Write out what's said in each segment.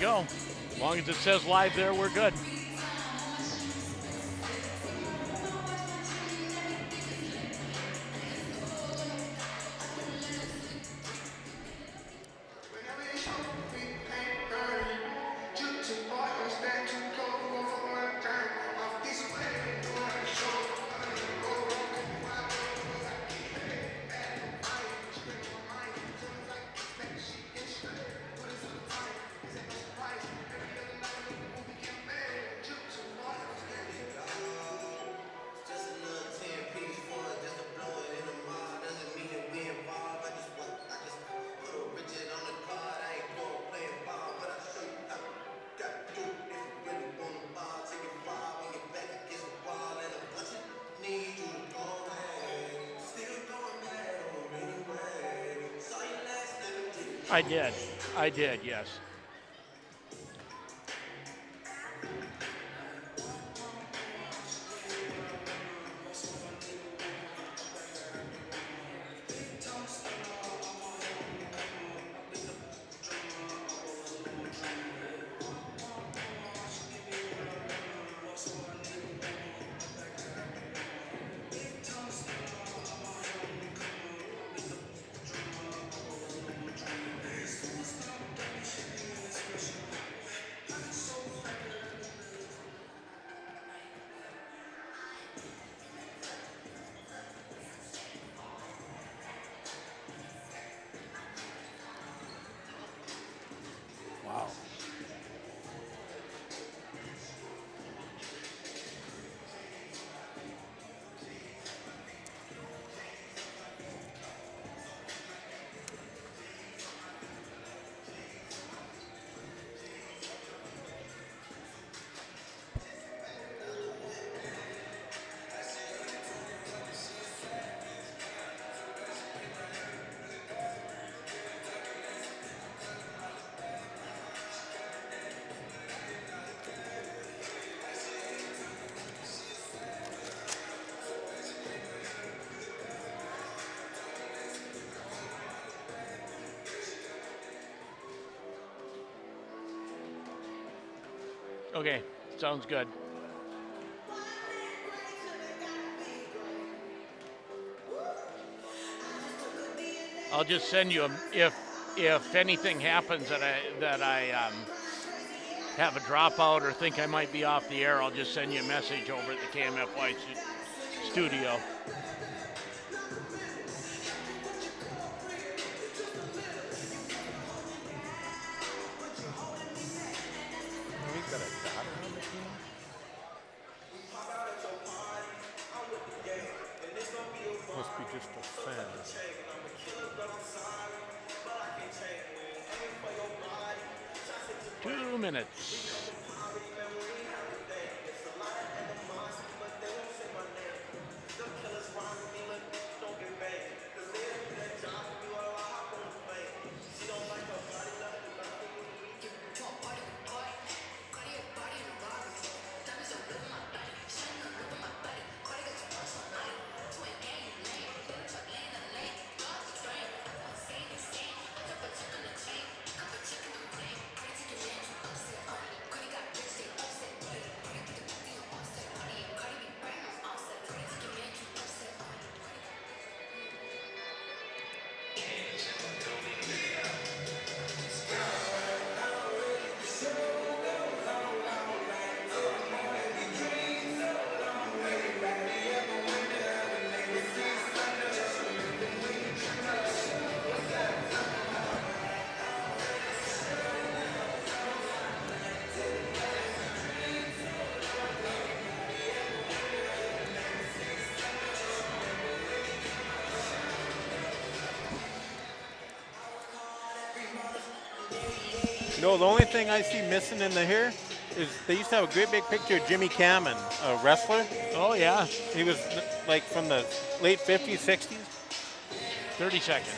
go. As long as it says live there, we're good. I did. I did, yes. Wow. Okay, sounds good. I'll just send you a, if anything happens that I have a dropout or think I might be off the air, I'll just send you a message over at the KMFY studio. We've got a daughter on the team. Must be just a fan. 2 minutes. No, the only thing I see missing in the here is they used to have a great big picture of Jimmy Cameron, a wrestler. Oh, yeah. He was like from the late 50s, 60s. 30 seconds.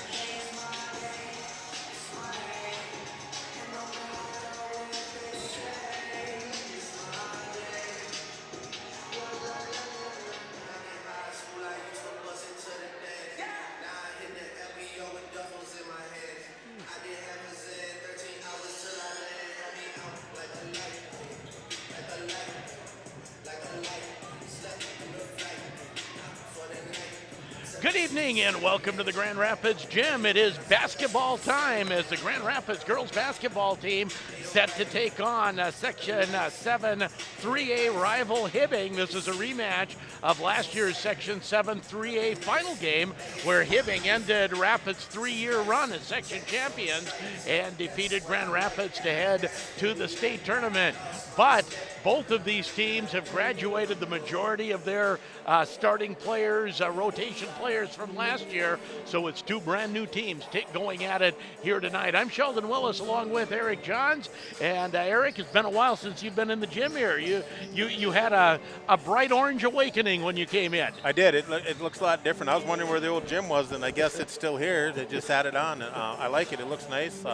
Good evening and welcome to the Grand Rapids Gym. It is basketball time as the Grand Rapids girls basketball team set to take on Section 7 3A rival Hibbing. This is a rematch of last year's Section 7 3A final game where Hibbing ended Rapids' 3-year run as section champions and defeated Grand Rapids to head to the state tournament. But both of these teams have graduated the majority of their starting players, rotation players from last year, so it's two brand new teams going at it here tonight. I'm Sheldon Willis along with Eric Johns, and Eric, it's been a while since you've been in the gym here. You had a bright orange awakening when you came in. I did. It looks a lot different. I was wondering where the old gym was, and I guess it's still here. They just added on. I like it. It looks nice.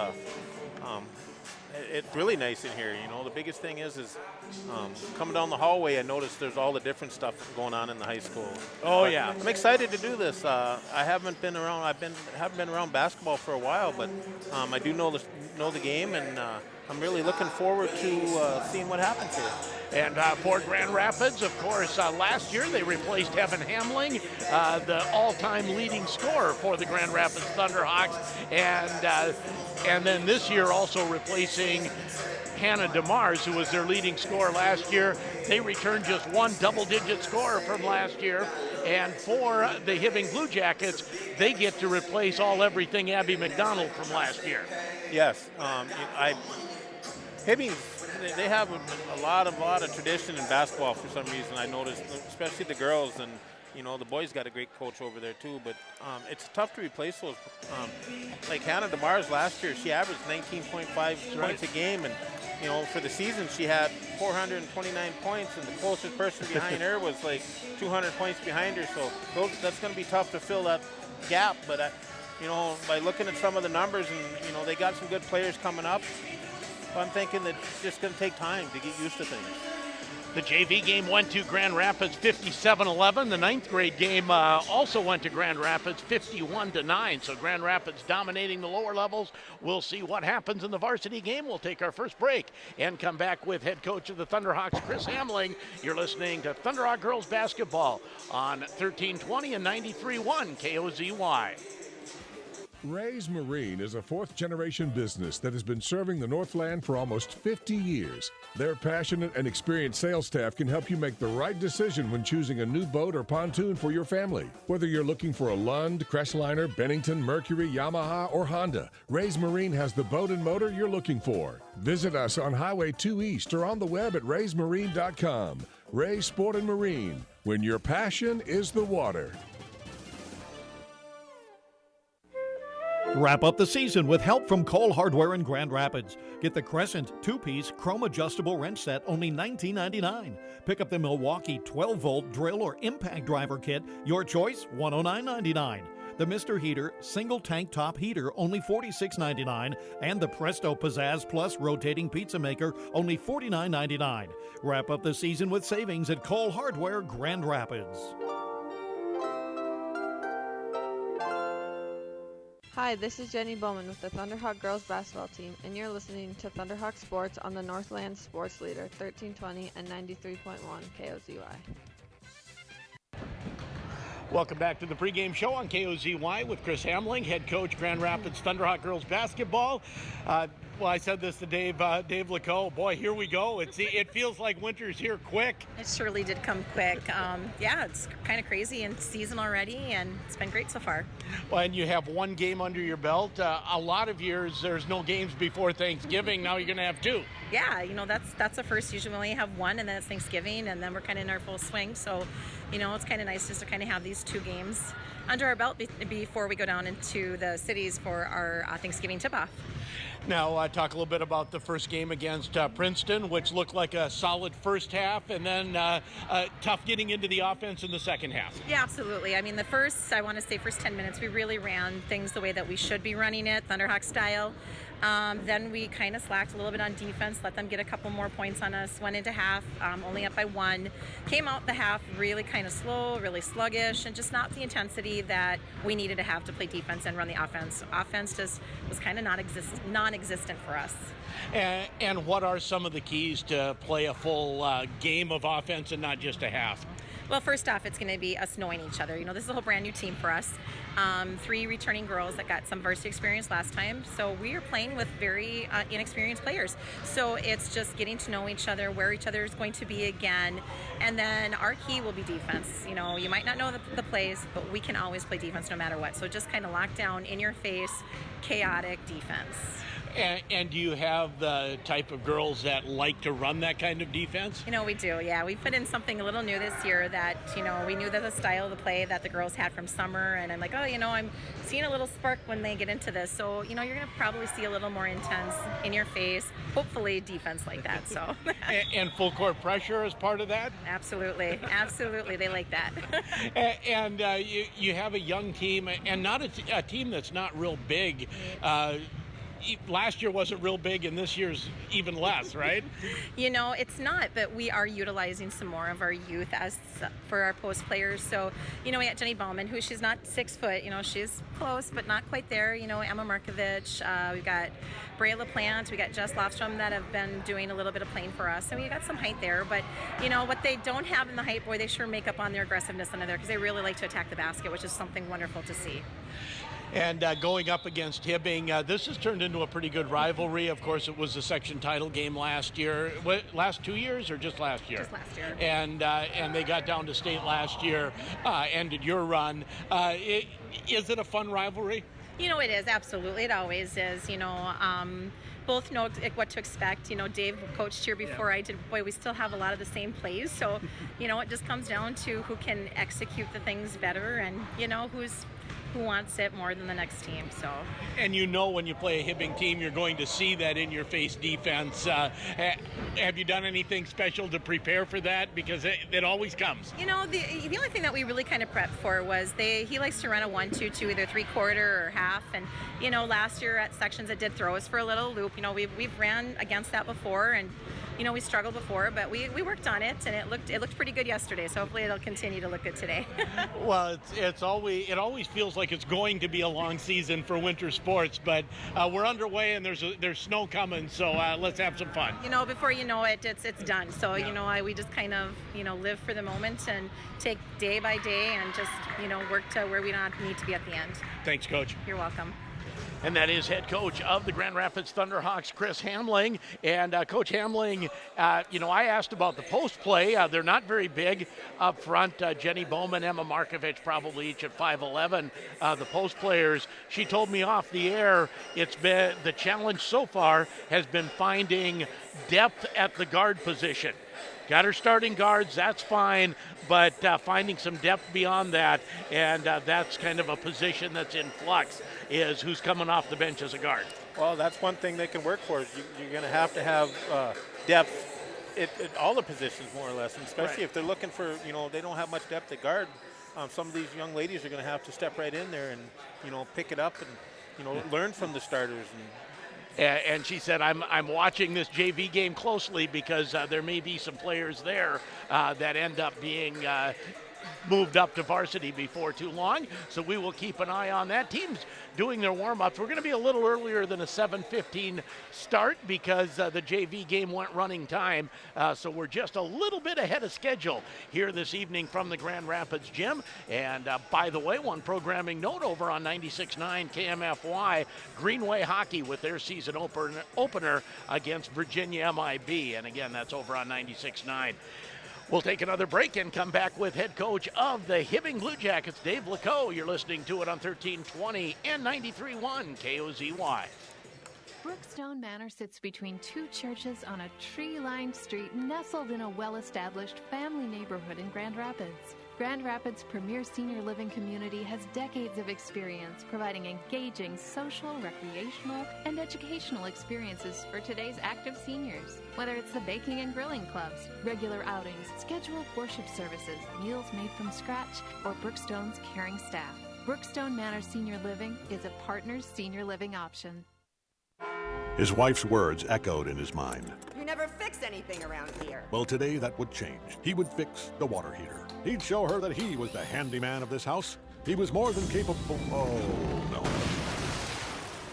It's really nice in here. You know, the biggest thing is coming down the hallway, I noticed there's all the different stuff going on in the high school. Oh, yeah. I'm excited to do this. I haven't been around. Haven't been around basketball for a while, but I do know the game, and I'm really looking forward to seeing what happens here. And for Grand Rapids, of course, last year they replaced Evan Hamling, the all-time leading scorer for the Grand Rapids Thunderhawks, and then this year also replacing Hannah DeMars, who was their leading scorer last year. They returned just one double-digit scorer from last year. And for the Hibbing Blue Jackets, they get to replace everything Abby McDonald from last year. Yes, Hibbing, they have a lot of tradition in basketball for some reason. I noticed, especially the girls, and you know the boys got a great coach over there too. But it's tough to replace those. Like Hannah DeMars last year, she averaged 19.5 points a game, and you know for the season she had 429 points, and the closest person behind her was like 200 points behind her. So that's going to be tough to fill that gap. But you know, by looking at some of the numbers, and you know they got some good players coming up. I'm thinking that it's just going to take time to get used to things. The JV game went to Grand Rapids 57-11. The 9th grade game also went to Grand Rapids 51-9. So Grand Rapids dominating the lower levels. We'll see what happens in the varsity game. We'll take our first break and come back with head coach of the Thunderhawks, Chris Hamling. You're listening to Thunderhawk Girls Basketball on 1320 and 93.1 KOZY. Ray's Marine is a fourth-generation business that has been serving the Northland for almost 50 years. Their passionate and experienced sales staff can help you make the right decision when choosing a new boat or pontoon for your family. Whether you're looking for a Lund, Crestliner, Bennington, Mercury, Yamaha, or Honda, Ray's Marine has the boat and motor you're looking for. Visit us on Highway 2 East or on the web at raysmarine.com. Ray's Sport and Marine, when your passion is the water. Wrap up the season with help from Cole Hardware in Grand Rapids. Get the Crescent 2-piece chrome adjustable wrench set, only $19.99. Pick up the Milwaukee 12-volt drill or impact driver kit, your choice, $109.99. The Mr. Heater single tank top heater, only $46.99. And the Presto Pizzazz Plus rotating pizza maker, only $49.99. Wrap up the season with savings at Cole Hardware, Grand Rapids. Hi, this is Jenny Bowman with the Thunderhawk girls basketball team, and you're listening to Thunderhawk Sports on the Northland Sports Leader, 1320 and 93.1 KOZY. Welcome back to the pregame show on KOZY with Chris Hamling, head coach, Grand Rapids Thunderhawk girls basketball. Well, I said this to Dave Lacoe. Boy, here we go. It feels like winter's here quick. It surely did come quick. Yeah, it's kind of crazy in season already, and it's been great so far. Well, and you have one game under your belt. A lot of years, there's no games before Thanksgiving. Now you're going to have two. Yeah, you know, that's the first. Usually we only have one, and then it's Thanksgiving, and then we're kind of in our full swing. So, you know, it's kind of nice just to kind of have these two games under our belt before we go down into the cities for our Thanksgiving tip-off. Now, talk a little bit about the first game against Princeton, which looked like a solid first half, and then tough getting into the offense in the second half. Yeah, absolutely. I mean, first 10 minutes, we really ran things the way that we should be running it, Thunderhawk style. Then we kind of slacked a little bit on defense, let them get a couple more points on us, went into half, only up by one. Came out the half really kind of slow, really sluggish, and just not the intensity that we needed to have to play defense and run the offense. Offense just was kind of non-existent for us. And what are some of the keys to play a full game of offense and not just a half? Well, first off, it's going to be us knowing each other. You know, this is a whole brand new team for us. 3 returning girls that got some varsity experience last time. So we are playing with very inexperienced players. So it's just getting to know each other, where each other is going to be again. And then our key will be defense. You know, you might not know the plays, but we can always play defense no matter what. So just kind of lock down, in your face, chaotic defense. And do you have the type of girls that like to run that kind of defense? You know, we do, yeah. We put in something a little new this year that, you know, we knew that the style of the play that the girls had from summer, and I'm like, oh, you know, I'm seeing a little spark when they get into this. So, you know, you're going to probably see a little more intense, in your face, hopefully defense like that, so. And full court pressure as part of that? Absolutely, absolutely. They like that. And you have a young team, and not a team that's not real big. Last year wasn't real big, and this year's even less, right? You know, it's not, but we are utilizing some more of our youth as for our post players. So, you know, we got Jenny Bauman, who she's not 6 foot, you know, she's close, but not quite there. You know, Emma Markovich, we've got Brea LaPlante, we got Jess Lofstrom that have been doing a little bit of playing for us. So we got some height there, but, you know, what they don't have in the height, boy, they sure make up on their aggressiveness under there, because they really like to attack the basket, which is something wonderful to see. And going up against Hibbing, this has turned into a pretty good rivalry. Of course, it was the section title game last year. Last 2 years or just last year? Just last year. And they got down to state last year, ended your run. Is it a fun rivalry? You know, it is, absolutely. It always is, you know. Both know what to expect. You know, Dave coached here before I did. Boy, we still have a lot of the same plays. So, you know, it just comes down to who can execute the things better, and, you know, who wants it more than the next team. So. And you know, when you play a Hibbing team, you're going to see that in your face defense. Have you done anything special to prepare for that? Because it always comes. You know, the only thing that we really kind of prepped for was he likes to run a 1-2-2, either 3/4 or half. And, you know, last year at sections it did throw us for a little loop. You know, we've ran against that before, and, you know, we struggled before, but we worked on it, and it looked pretty good yesterday. So hopefully it'll continue to look good today. Well, it always feels like it's going to be a long season for winter sports, but we're underway, and there's snow coming, so let's have some fun. You know, before you know it, it's done. So, you know, we just kind of, you know, live for the moment and take day by day and just, you know, work to where we don't need to be at the end. Thanks, Coach. You're welcome. And that is head coach of the Grand Rapids Thunderhawks, Chris Hamling. And Coach Hamling, you know, I asked about the post play. They're not very big up front. Jenny Bowman, Emma Markovich, probably each at 5'11", the post players. She told me off the air, it's been the challenge so far has been finding depth at the guard position. Got her starting guards, that's fine, but finding some depth beyond that, and that's kind of a position that's in flux, is who's coming off the bench as a guard. Well, that's one thing they can work for. You're going to have depth at all the positions, more or less, and especially if they're looking for, you know, they don't have much depth at guard. Some of these young ladies are going to have to step right in there and, you know, pick it up and, you know, learn from the starters. And she said, I'm watching this JV game closely because there may be some players there that end up being moved up to varsity before too long. So we will keep an eye on that. Teams doing their warm-ups. We're going to be a little earlier than a 7:15 start because the JV game went running time. So we're just a little bit ahead of schedule here this evening from the Grand Rapids Gym. And by the way, one programming note over on 96.9 KMFY, Greenway Hockey with their season opener against Virginia MIB. And again, that's over on 96.9. We'll take another break and come back with head coach of the Hibbing Blue Jackets, Dave Lacoe. You're listening to it on 1320 and 93.1 KOZY. Brookstone Manor sits between 2 churches on a tree-lined street nestled in a well-established family neighborhood in Grand Rapids. Grand Rapids' premier senior living community has decades of experience providing engaging social, recreational, and educational experiences for today's active seniors. Whether it's the baking and grilling clubs, regular outings, scheduled worship services, meals made from scratch, or Brookstone's caring staff, Brookstone Manor Senior Living is a partner's senior living option. His wife's words echoed in his mind. You never fix anything around here. Well, today that would change. He would fix the water heater. He'd show her that he was the handyman of this house. He was more than capable. Oh, no.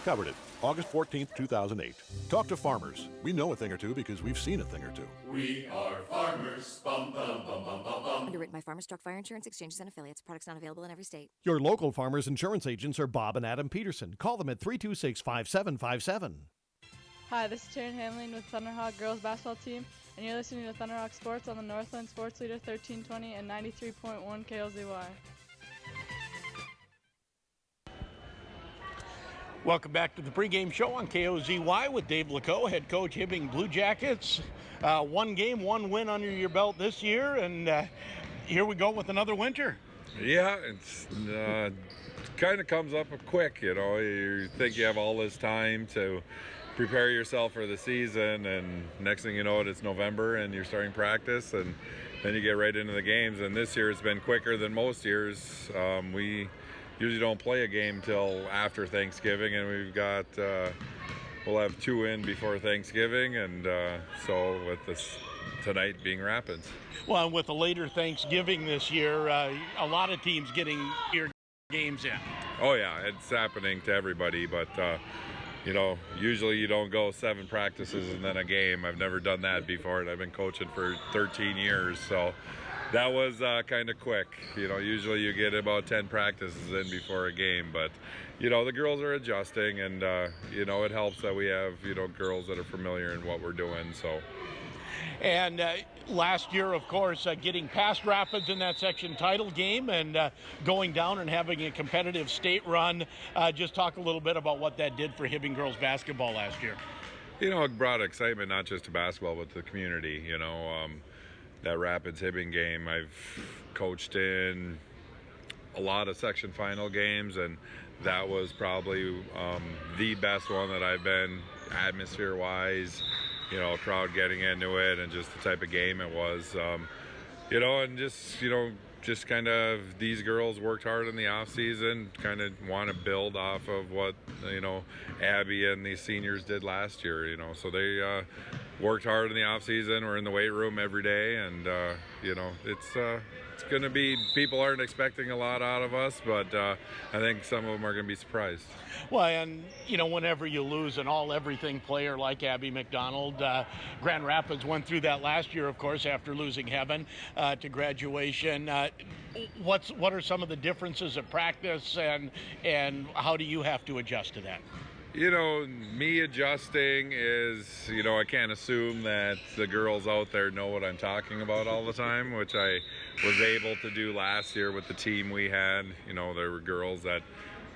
Covered it. August 14th, 2008. Talk to farmers. We know a thing or two because we've seen a thing or two. We are farmers. Bum, bum, bum, bum, bum, bum. Underwritten by Farmers Truck Fire Insurance Exchanges and Affiliates. Products not available in every state. Your local Farmers Insurance agents are Bob and Adam Peterson. Call them at 326-5757. Hi, this is Taryn Hamlin with Thunderhawk Girls Basketball Team, and you're listening to Thunderhawk Sports on the Northland Sports Leader 1320 and 93.1 KLZY. Welcome back to the pregame show on KOZY with Dave Lacoe, head coach Hibbing Blue Jackets. One game, one win under your belt this year, and here we go with another winter. Yeah, it's kind of comes up quick, you know. You think you have all this time to prepare yourself for the season, and next thing you know it's November and you're starting practice, and then you get right into the games. And this year it's been quicker than most years. We usually don't play a game till after Thanksgiving, and we've got we'll have 2 in before Thanksgiving, and so with this tonight being Rapids. Well, with a later Thanksgiving this year, a lot of teams getting your games in. Oh yeah, it's happening to everybody, but you know, usually you don't go 7 practices and then a game. I've never done that before, and I've been coaching for 13 years, so that was kind of quick. You know, usually you get about 10 practices in before a game, but you know, the girls are adjusting, and you know, it helps that we have, you know, girls that are familiar in what we're doing. So. And last year, of course, getting past Rapids in that section title game, and going down and having a competitive state run. Just talk a little bit about what that did for Hibbing girls basketball last year. You know, it brought excitement not just to basketball but to the community. You know, that Rapids Hibbing game, I've coached in a lot of section final games, and that was probably the best one that I've been, atmosphere-wise. You know, a crowd getting into it, and just the type of game it was. You know, and just, you know, just kind of these girls worked hard in the off season, kind of want to build off of what, you know, Abby and these seniors did last year, you know. So they worked hard in the off season. We're in the weight room every day, and you know, it's going to be, people aren't expecting a lot out of us, but I think some of them are going to be surprised. Well, and you know, whenever you lose an all-everything player like Abby McDonald, Grand Rapids went through that last year, of course, after losing Heaven to graduation. What are some of the differences at practice, and how do you have to adjust to that? You know, me adjusting is, you know, I can't assume that the girls out there know what I'm talking about all the time, which I was able to do last year with the team we had. You know, there were girls that,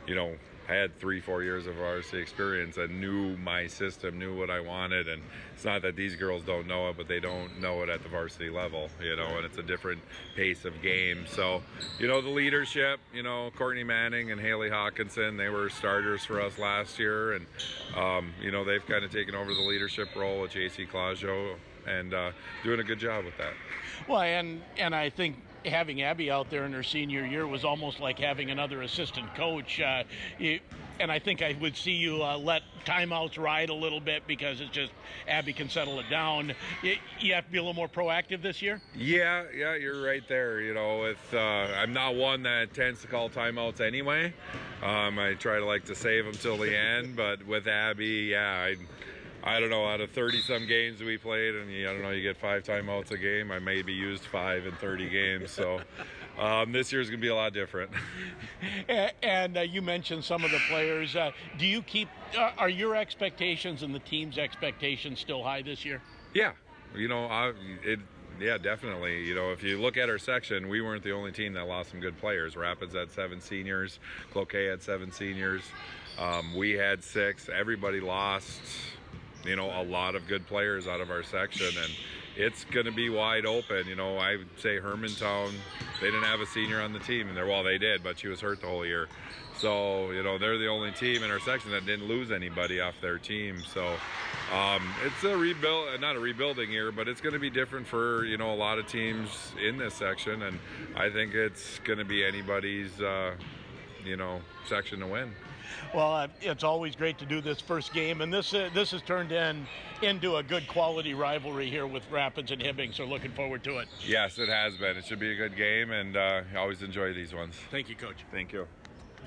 you know, had 3-4 years of varsity experience and knew my system, knew what I wanted. And it's not that these girls don't know it, but they don't know it at the varsity level, you know, and it's a different pace of game. So, you know, the leadership, you know, Courtney Manning and Haley Hawkinson, they were starters for us last year. And, you know, they've kind of taken over the leadership role with JC Claudio, and doing a good job with that. Well, and I think having Abby out there in her senior year was almost like having another assistant coach. And I think I would see you let timeouts ride a little bit, because it's just Abby can settle it down. You have to be a little more proactive this year? Yeah, you're right there. You know, I'm not one that tends to call timeouts anyway. I try to save them till the end, but with Abby, yeah, I don't know, out of 30-some games we played, and I don't know, you get 5 timeouts a game. I maybe used 5 in 30 games, so this year's going to be a lot different. And you mentioned some of the players. Do you are your expectations and the team's expectations still high this year? Yeah, you know, yeah, definitely. You know, if you look at our section, we weren't the only team that lost some good players. Rapids had 7 seniors. Cloquet had 7 seniors. We had 6. Everybody lost, you know, a lot of good players out of our section, and it's going to be wide open. You know, I would say Hermantown, they didn't have a senior on the team, and well, they did, but she was hurt the whole year. So, you know, they're the only team in our section that didn't lose anybody off their team. So it's a not a rebuilding year, but it's going to be different for, you know, a lot of teams in this section, and I think it's going to be anybody's, you know, section to win. Well, it's always great to do this first game, and this has turned into a good quality rivalry here with Rapids and Hibbing, so looking forward to it. Yes, it has been. It should be a good game, and I always enjoy these ones. Thank you, Coach. Thank you.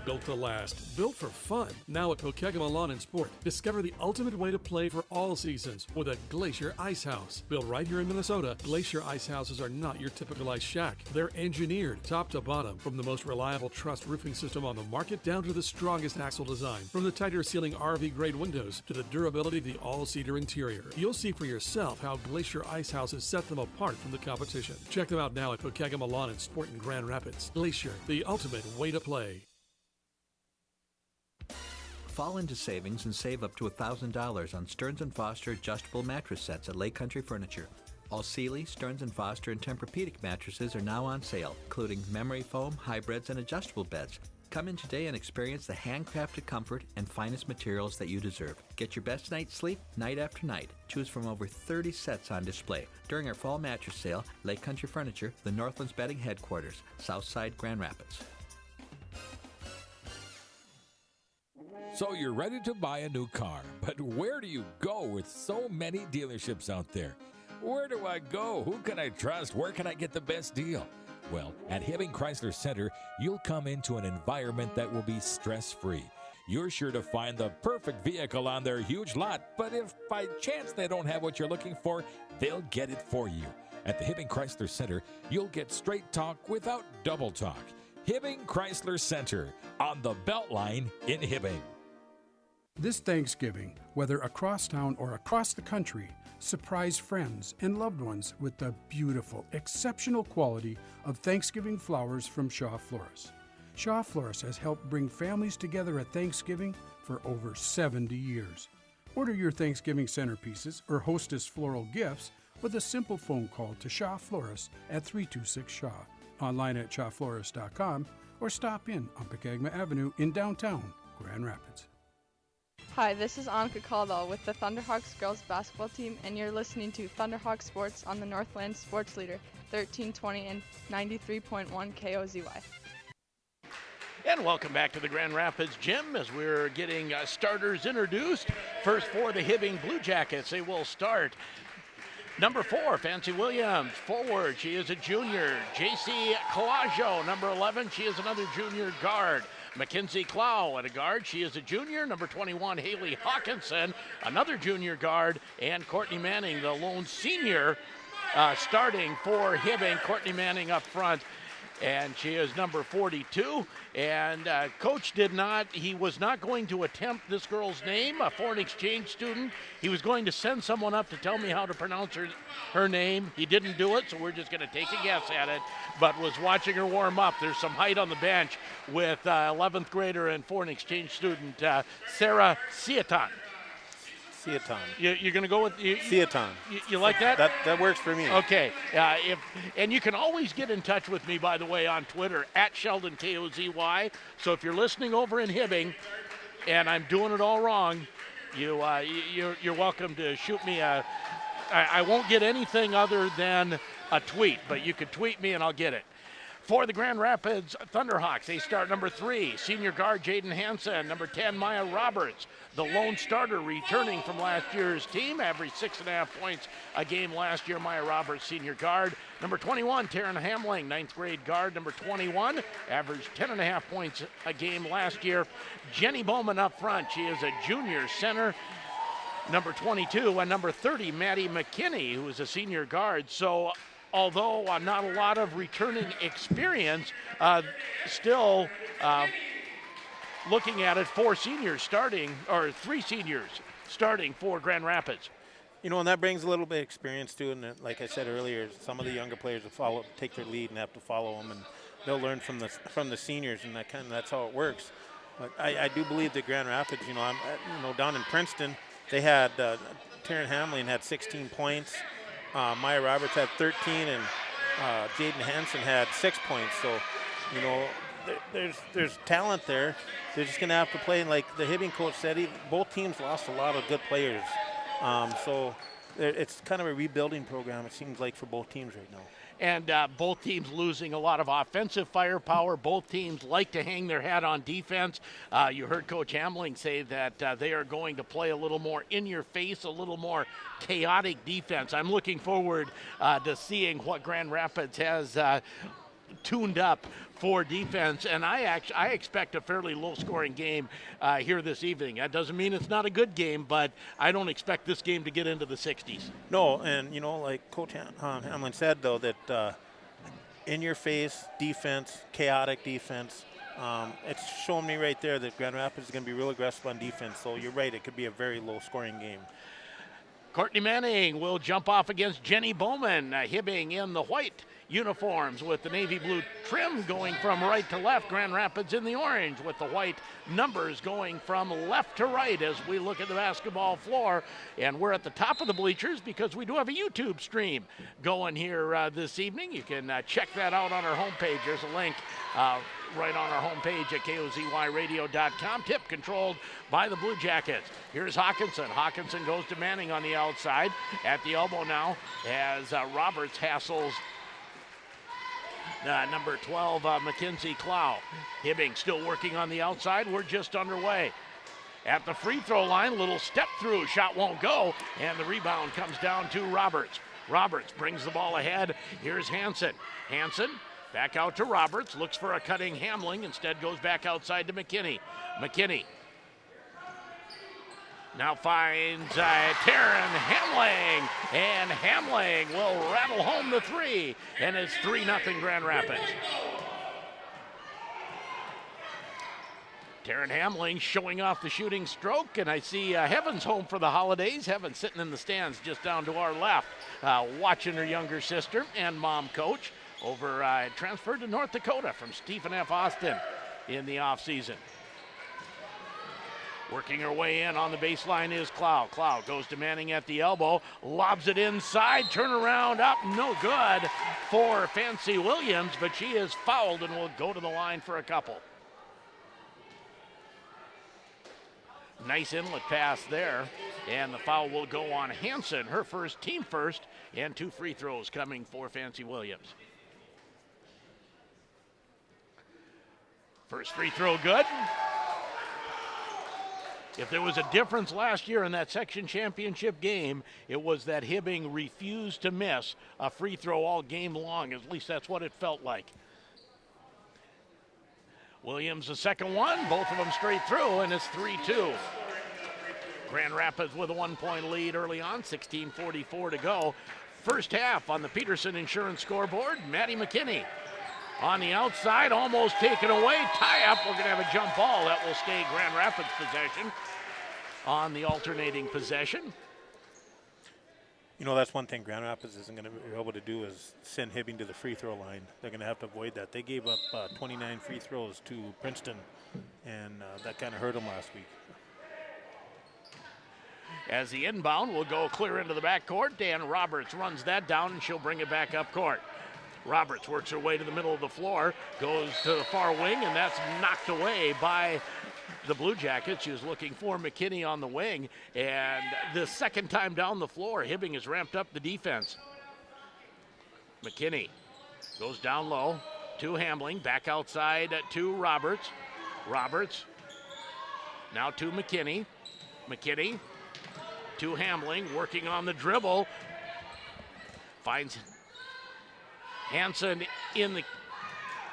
Built to last, built for fun. Now at Pokegama Lawn and Sport, discover the ultimate way to play for all seasons with a Glacier Ice House. Built right here in Minnesota, Glacier Ice Houses are not your typical ice shack. They're engineered top to bottom, from the most reliable truss roofing system on the market down to the strongest axle design. From the tighter sealing RV grade windows to the durability of the all-cedar interior. You'll see for yourself how Glacier Ice Houses set them apart from the competition. Check them out now at Pokegama Lawn and Sport in Grand Rapids. Glacier, the ultimate way to play. Fall into savings and save up to $1,000 on Stearns & Foster adjustable mattress sets at Lake Country Furniture. All Sealy, Stearns & Foster, and Tempur-Pedic mattresses are now on sale, including memory foam, hybrids, and adjustable beds. Come in today and experience the handcrafted comfort and finest materials that you deserve. Get your best night's sleep night after night. Choose from over 30 sets on display. During our fall mattress sale, Lake Country Furniture, the Northlands Bedding Headquarters, Southside, Grand Rapids. So you're ready to buy a new car, but where do you go with so many dealerships out there? Where do I go? Who can I trust? Where can I get the best deal? Well, at Hibbing Chrysler Center, you'll come into an environment that will be stress-free. You're sure to find the perfect vehicle on their huge lot, but if by chance they don't have what you're looking for, they'll get it for you. At the Hibbing Chrysler Center, you'll get straight talk without double talk. Hibbing Chrysler Center on the Beltline in Hibbing. This Thanksgiving, whether across town or across the country, surprise friends and loved ones with the beautiful, exceptional quality of Thanksgiving flowers from Shaw Florist. Shaw Florist has helped bring families together at Thanksgiving for over 70 years. Order your Thanksgiving centerpieces or hostess floral gifts with a simple phone call to Shaw Florist at 326 Shaw, online at shawflorist.com, or stop in on Pokegama Avenue in downtown Grand Rapids. Hi, this is Annika Caldwell with the Thunderhawks girls basketball team, and you're listening to Thunderhawk Sports on the Northland Sports Leader, 1320 and 93.1 KOZY. And welcome back to the Grand Rapids Gym as we're getting starters introduced. First for the Hibbing Blue Jackets, they will start. Number 4, Fancy Williams, forward. She is a junior. JC Colaggio, number 11. She is another junior guard. Mackenzie Clow at a guard. She is a junior. Number 21, Haley Hawkinson, another junior guard. And Courtney Manning, the lone senior, starting for Hibbing. Courtney Manning up front. And she is number 42. And coach he was not going to attempt this girl's name, a foreign exchange student. He was going to send someone up to tell me how to pronounce her name. He didn't do it, so we're just going to take a guess at it. But was watching her warm up. There's some height on the bench with 11th grader and foreign exchange student Sarah Ciaton. Ciaton. You're going to go with Ciaton. You like that? That works for me. Okay. And you can always get in touch with me, by the way, on Twitter at Sheldon KOZY. So if you're listening over in Hibbing, and I'm doing it all wrong, you're welcome to shoot me I won't get anything other than a tweet, but you could tweet me and I'll get it. For the Grand Rapids Thunderhawks, they start number 3, senior guard Jaden Hansen, number 10, Maya Roberts, the lone starter returning from last year's team, averaged 6.5 points a game last year. Maya Roberts, senior guard. Number 21, Taryn Hamling, 9th grade guard. Number 21, averaged 10.5 points a game last year. Jenny Bowman up front. She is a junior center. Number 22 and number 30, Maddie McKinney, who is a senior guard. So although not a lot of returning experience, still looking at it, 4 seniors starting, or 3 seniors starting for Grand Rapids. You know, and that brings a little bit of experience too. And like I said earlier, some of the younger players will take their lead and have to follow them, and they'll learn from the seniors, and that's how it works. But I do believe that Grand Rapids, down in Princeton, they had Taryn Hamlin had 16 points. Maya Roberts had 13, and Jaden Hansen had 6 points. So, there's talent there. They're just going to have to play. And like the Hibbing coach said, both teams lost a lot of good players. So it's kind of a rebuilding program, it seems like, for both teams right now. And both teams losing a lot of offensive firepower. Both teams like to hang their hat on defense. You heard Coach Hamling say that they are going to play a little more in your face, a little more chaotic defense. I'm looking forward to seeing what Grand Rapids has tuned up for defense, and I expect a fairly low-scoring game here this evening. That doesn't mean it's not a good game, but I don't expect this game to get into the 60s. No, and like Coach Hamlin said, though, that in-your-face defense, chaotic defense. It's showing me right there that Grand Rapids is going to be real aggressive on defense. So you're right; it could be a very low-scoring game. Courtney Manning will jump off against Jenny Bowman. Hibbing in the white uniforms with the navy blue trim going from right to left. Grand Rapids in the orange with the white numbers going from left to right as we look at the basketball floor. And we're at the top of the bleachers because we do have a YouTube stream going here this evening. You can check that out on our homepage. There's a link right on our homepage at KOZYradio.com. Tip controlled by the Blue Jackets. Here's Hawkinson. Hawkinson goes to Manning on the outside. At the elbow now as Roberts hassles number 12, Mackenzie Clow. Hibbing still working on the outside. We're just underway. At the free throw line, little step through. Shot won't go, and the rebound comes down to Roberts. Roberts brings the ball ahead. Here's Hansen. Hansen back out to Roberts. Looks for a cutting Hamling. Instead goes back outside to McKinney. McKinney now finds Taryn Hamling, and Hamling will rattle home the three, and it's 3-0 Grand Rapids. Taryn Hamling showing off the shooting stroke, and I see Heaven's home for the holidays. Heaven sitting in the stands just down to our left, watching her younger sister and mom coach over transferred to North Dakota from Stephen F. Austin in the offseason. Working her way in on the baseline is Clow. Clow goes to Manning at the elbow, lobs it inside, turnaround up, no good for Fancy Williams, but she is fouled and will go to the line for a couple. Nice inlet pass there, and the foul will go on Hansen, her first, team first, and 2 free throws coming for Fancy Williams. First free throw good. If there was a difference last year in that section championship game, it was that Hibbing refused to miss a free throw all game long. At least that's what it felt like. Williams the second one, both of them straight through, and it's 3-2. Grand Rapids with a 1-point lead early on, 16:44 to go. First half on the Peterson Insurance scoreboard, Maddie McKinney. On the outside, almost taken away. Tie up. We're going to have a jump ball. That will stay Grand Rapids possession on the alternating possession. That's one thing Grand Rapids isn't going to be able to do is send Hibbing to the free throw line. They're going to have to avoid that. They gave up 29 free throws to Princeton, and that kind of hurt them last week. As the inbound will go clear into the backcourt. Dan Roberts runs that down, and she'll bring it back up court. Roberts works her way to the middle of the floor, goes to the far wing, and that's knocked away by the Blue Jackets. She was looking for McKinney on the wing, and the second time down the floor, Hibbing has ramped up the defense. McKinney goes down low to Hamling, back outside to Roberts. Roberts now to McKinney. McKinney to Hamling, working on the dribble. Finds Hansen in the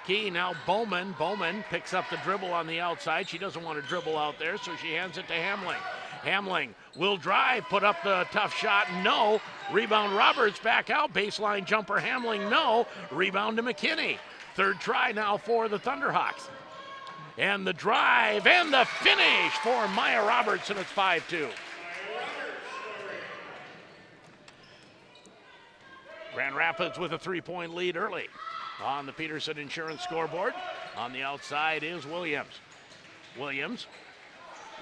key. Now Bowman. Bowman picks up the dribble on the outside. She doesn't want to dribble out there, so she hands it to Hamling. Hamling will drive, put up the tough shot. No. Rebound Roberts back out. Baseline jumper Hamling. No. Rebound to McKinney. Third try now for the Thunderhawks. And the drive and the finish for Maya Roberts, and it's 5-2. Grand Rapids with a 3-point lead early on the Peterson Insurance scoreboard. On the outside is Williams. Williams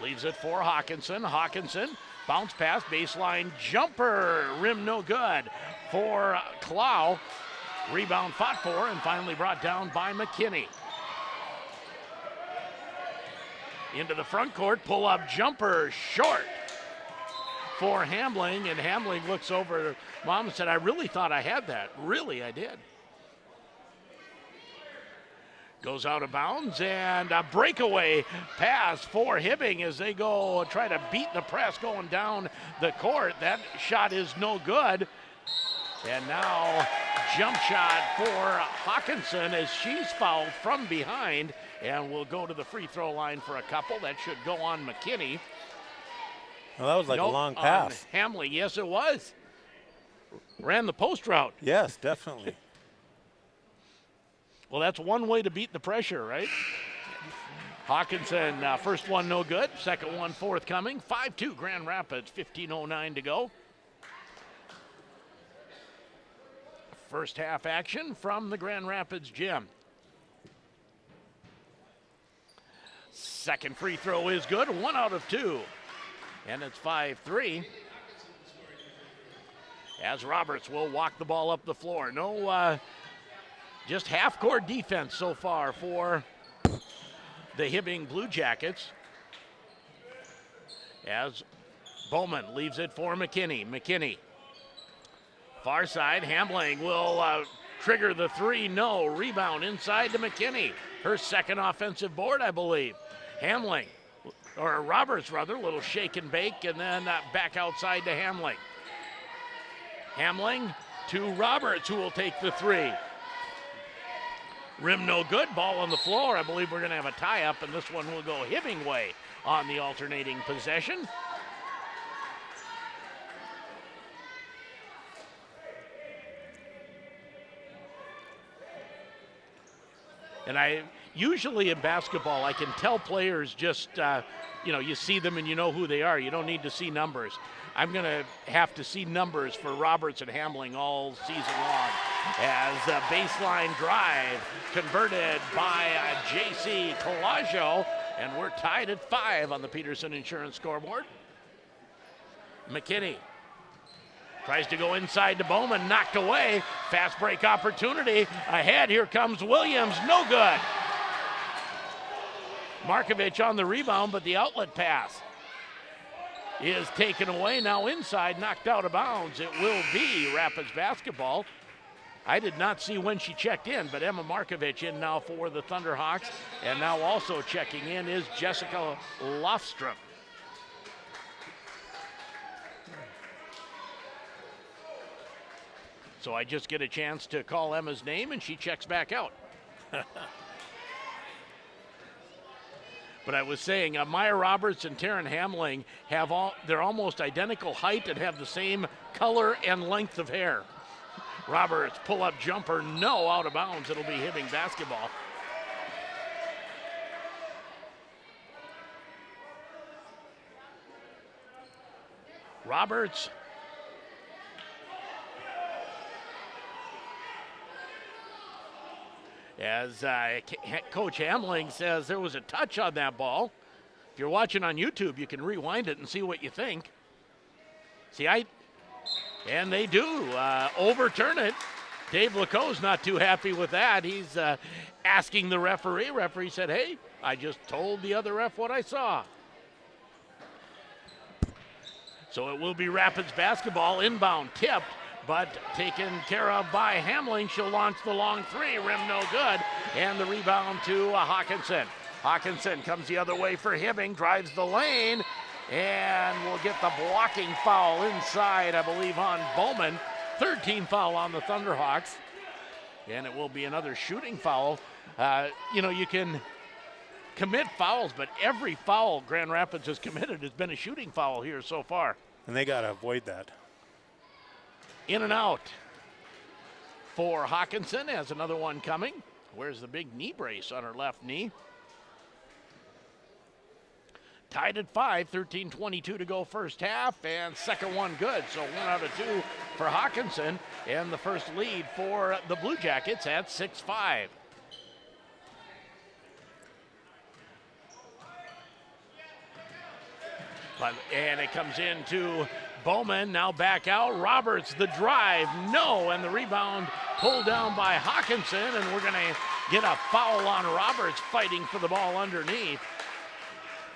leaves it for Hawkinson. Hawkinson, bounce pass, baseline jumper, rim no good for Clow. Rebound fought for and finally brought down by McKinney. Into the front court, pull-up jumper, short for Hamling, and Hamling looks over. Mom said, I really thought I had that. Really, I did. Goes out of bounds, and a breakaway pass for Hibbing as they go try to beat the press going down the court. That shot is no good. And now jump shot for Hawkinson as she's fouled from behind and will go to the free throw line for a couple. That should go on McKinney. Well, that was like a long pass. Hamling, yes it was. Ran the post route. Yes, definitely. Well, that's one way to beat the pressure, right? Hawkinson, first one no good, second one forthcoming. 5-2 Grand Rapids, 15:09 to go. First half action from the Grand Rapids gym. Second free throw is good, 1 out of 2. And it's 5-3. As Roberts will walk the ball up the floor. No, just half-court defense so far for the Hibbing Blue Jackets. As Bowman leaves it for McKinney. McKinney, far side, Hamling will trigger the three. No, rebound inside to McKinney. Her second offensive board, I believe. Hamling, or Roberts rather, little shake and bake, and then back outside to Hamling. Hamling to Roberts, who will take the three. Rim no good, ball on the floor. I believe we're going to have a tie-up, and this one will go Hibbing way on the alternating possession. And usually in basketball, I can tell players just, you see them and you know who they are. You don't need to see numbers. I'm going to have to see numbers for Roberts and Hamling all season long. As a baseline drive converted by J.C. Colaggio, and we're tied at 5 on the Peterson Insurance scoreboard. McKinney tries to go inside to Bowman, knocked away. Fast break opportunity ahead. Here comes Williams, no good. Markovich on the rebound, but the outlet pass is taken away. Now inside, knocked out of bounds. It will be Rapids basketball. I did not see when she checked in, but Emma Markovich in now for the Thunderhawks. And now also checking in is Jessica Lofstrom. So I just get a chance to call Emma's name and she checks back out. But I was saying, Maya Roberts and Taryn Hamling they're almost identical height and have the same color and length of hair. Roberts, pull-up jumper, no, out of bounds. It'll be Hibbing basketball. Roberts. As Coach Hamling says, there was a touch on that ball. If you're watching on YouTube, you can rewind it and see what you think. And they do overturn it. Dave Laco's not too happy with that. He's asking the referee. Referee said, hey, I just told the other ref what I saw. So it will be Rapids basketball, inbound, tipped, but taken care of by Hamling. She'll launch the long three, rim no good, and the rebound to Hawkinson. Hawkinson comes the other way for Hibbing, drives the lane, and will get the blocking foul inside, I believe, on Bowman. Third team foul on the Thunderhawks, and it will be another shooting foul. You can commit fouls, but every foul Grand Rapids has committed has been a shooting foul here so far. And they got to avoid that. In and out for Hawkinson, has another one coming. Where's the big knee brace on her left knee? Tied at 5, 13:22 to go first half, and second one good. So 1 out of 2 for Hawkinson, and the first lead for the Blue Jackets at 6-5. And it comes into Bowman, now back out. Roberts, the drive, no, and the rebound pulled down by Hawkinson, and we're going to get a foul on Roberts fighting for the ball underneath.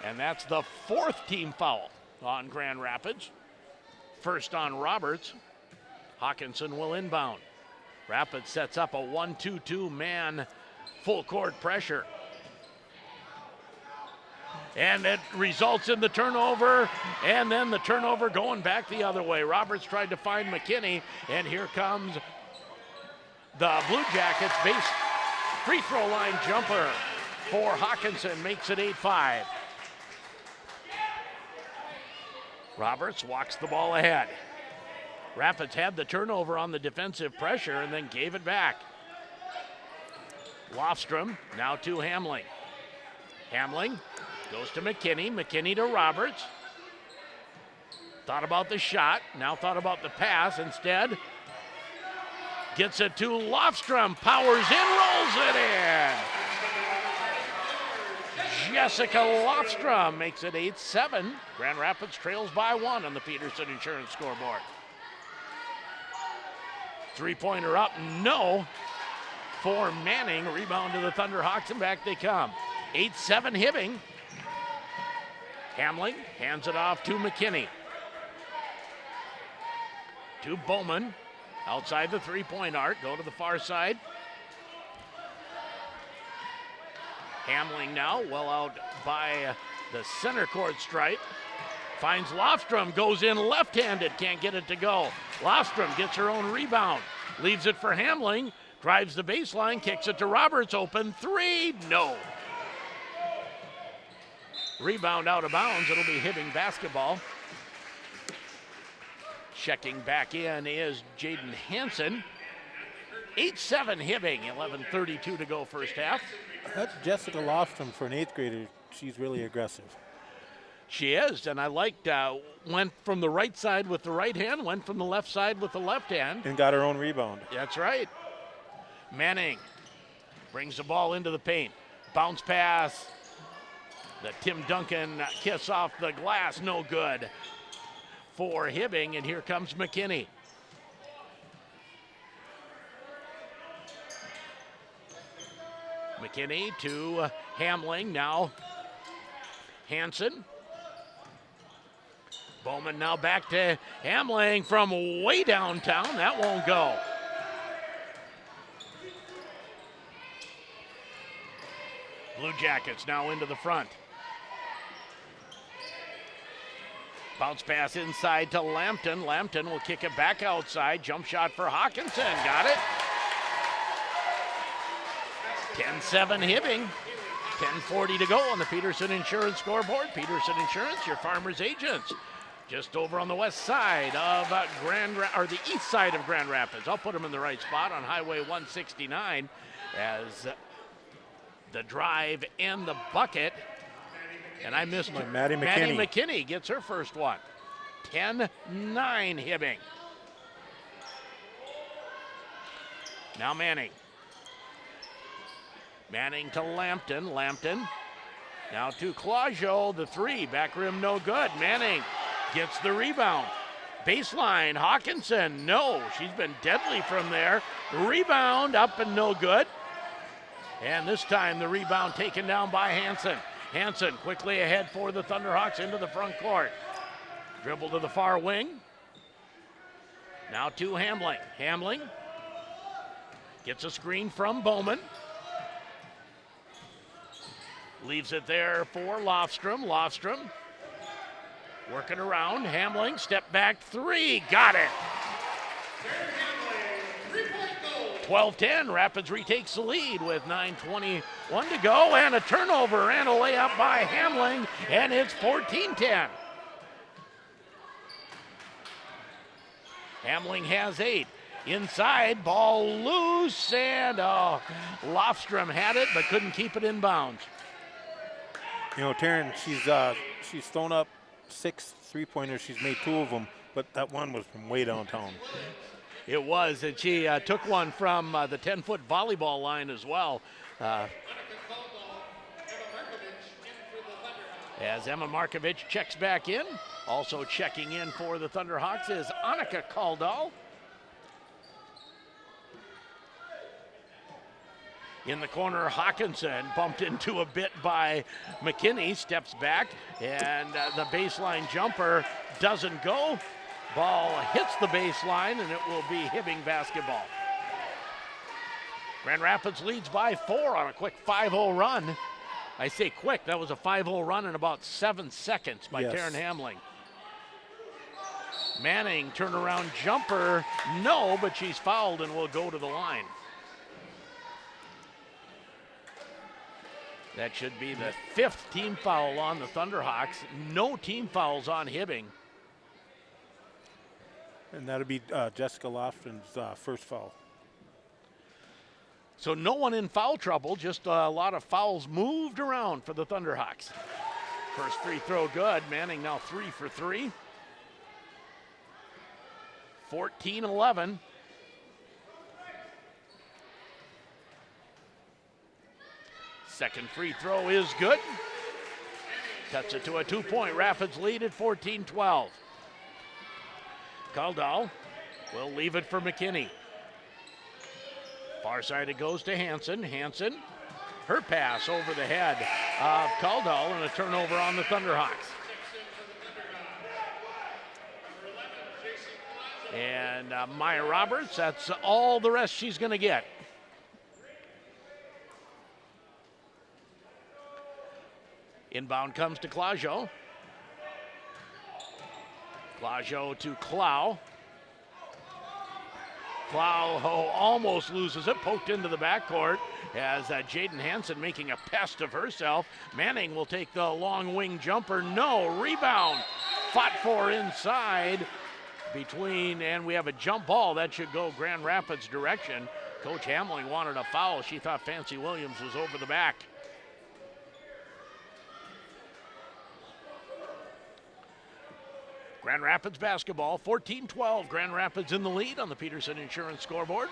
And that's the fourth team foul on Grand Rapids. First on Roberts. Hawkinson will inbound. Rapids sets up a 1-2-2 man full court pressure. And it results in the turnover, and then the turnover going back the other way. Roberts tried to find McKinney, and here comes The Blue Jackets base free throw line jumper for Hawkinson makes it 8-5. Roberts walks the ball ahead. Rapids had the turnover on the defensive pressure and then gave it back. Lofstrom now to Hamling. Hamling goes to McKinney. McKinney to Roberts. Thought about the shot, now thought about the pass. Instead, gets it to Lofstrom. Powers in, rolls it in. Jessica Lofstrom makes it 8-7. Grand Rapids trails by 1 on the Peterson Insurance scoreboard. Three-pointer up, no. For Manning, rebound to the Thunderhawks, and back they come. 8-7 Hibbing. Hamling hands it off to McKinney. To Bowman, outside the three-point arc, go to the far side. Hamling now, well out by the center court stripe. Finds Lofstrom, goes in left-handed, can't get it to go. Lofstrom gets her own rebound, leaves it for Hamling, drives the baseline, kicks it to Roberts, open three, no. Rebound out of bounds, it'll be Hibbing basketball. Checking back in is Jaden Hansen. 8-7 Hibbing, 11:32 to go first half. That's Jessica Lofstrom for an 8th grader. She's really aggressive. She is, and I liked, went from the right side with the right hand, went from the left side with the left hand. And got her own rebound. That's right. Manning brings the ball into the paint. Bounce pass. The Tim Duncan kiss off the glass, no good for Hibbing, and here comes McKinney. McKinney to Hamling, now Hansen. Bowman now back to Hamling from way downtown. That won't go. Blue Jackets now into the front. Bounce pass inside to Lampton. Lampton will kick it back outside. Jump shot for Hawkinson. Got it. 10-7 Hibbing. 10:40 to go on the Peterson Insurance scoreboard. Peterson Insurance, your farmer's agents. Just over on the west side of the east side of Grand Rapids. I'll put them in the right spot on Highway 169 as the drive and the bucket. And I missed Maddie Maddie McKinney gets her first one. 10-9 Hibbing. Now Manning. Manning to Lampton. Lampton now to Claudio. The three, back rim no good. Manning gets the rebound. Baseline, Hawkinson, no. She's been deadly from there. Rebound up and no good. And this time the rebound taken down by Hansen. Hansen quickly ahead for the Thunderhawks into the front court. Dribble to the far wing. Now to Hamling. Hamling gets a screen from Bowman. Leaves it there for Lofstrom. Lofstrom working around. Hamling, step back three. Got it. 12-10, Rapids retakes the lead with 9:21 to go, and a turnover and a layup by Hamling, and it's 14-10. Hamling has 8. Inside, ball loose, and Lofstrom had it but couldn't keep it in bounds. You know, Taryn, she's thrown up 6 3-pointers. She's made 2 of them, but that one was from way downtown. It was, and she took one from the 10-foot volleyball line as well. As Emma Markovic checks back in. Also checking in for the Thunderhawks is Annika Kaldal. In the corner, Hawkinson bumped into a bit by McKinney, steps back, and the baseline jumper doesn't go. Ball hits the baseline, and it will be Hibbing basketball. Grand Rapids leads by 4 on a quick 5-0 run. I say quick, that was a 5-0 run in about 7 seconds by Taryn Hamling. Manning, turnaround jumper, no, but she's fouled and will go to the line. That should be the 5th team foul on the Thunderhawks. No team fouls on Hibbing. And that'll be Jessica Lofton's first foul. So no one in foul trouble, just a lot of fouls moved around for the Thunderhawks. First free throw good. Manning now 3 for 3. 14-11. Second free throw is good. Cuts it to a 2-point Rapids lead at 14-12. Kaldal will leave it for McKinney. Far side it goes to Hansen. Hansen, her pass over the head of Kaldal and a turnover on the Thunderhawks. And Maya Roberts, that's all the rest she's going to get. Inbound comes to Clajo. Clajo to Clow. Clow almost loses it, poked into the backcourt as Jaden Hansen making a pest of herself. Manning will take the long wing jumper. No, rebound. Fought for inside between, and we have a jump ball. That should go Grand Rapids direction. Coach Hamling wanted a foul. She thought Fancy Williams was over the back. Grand Rapids basketball, 14-12. Grand Rapids in the lead on the Peterson Insurance scoreboard.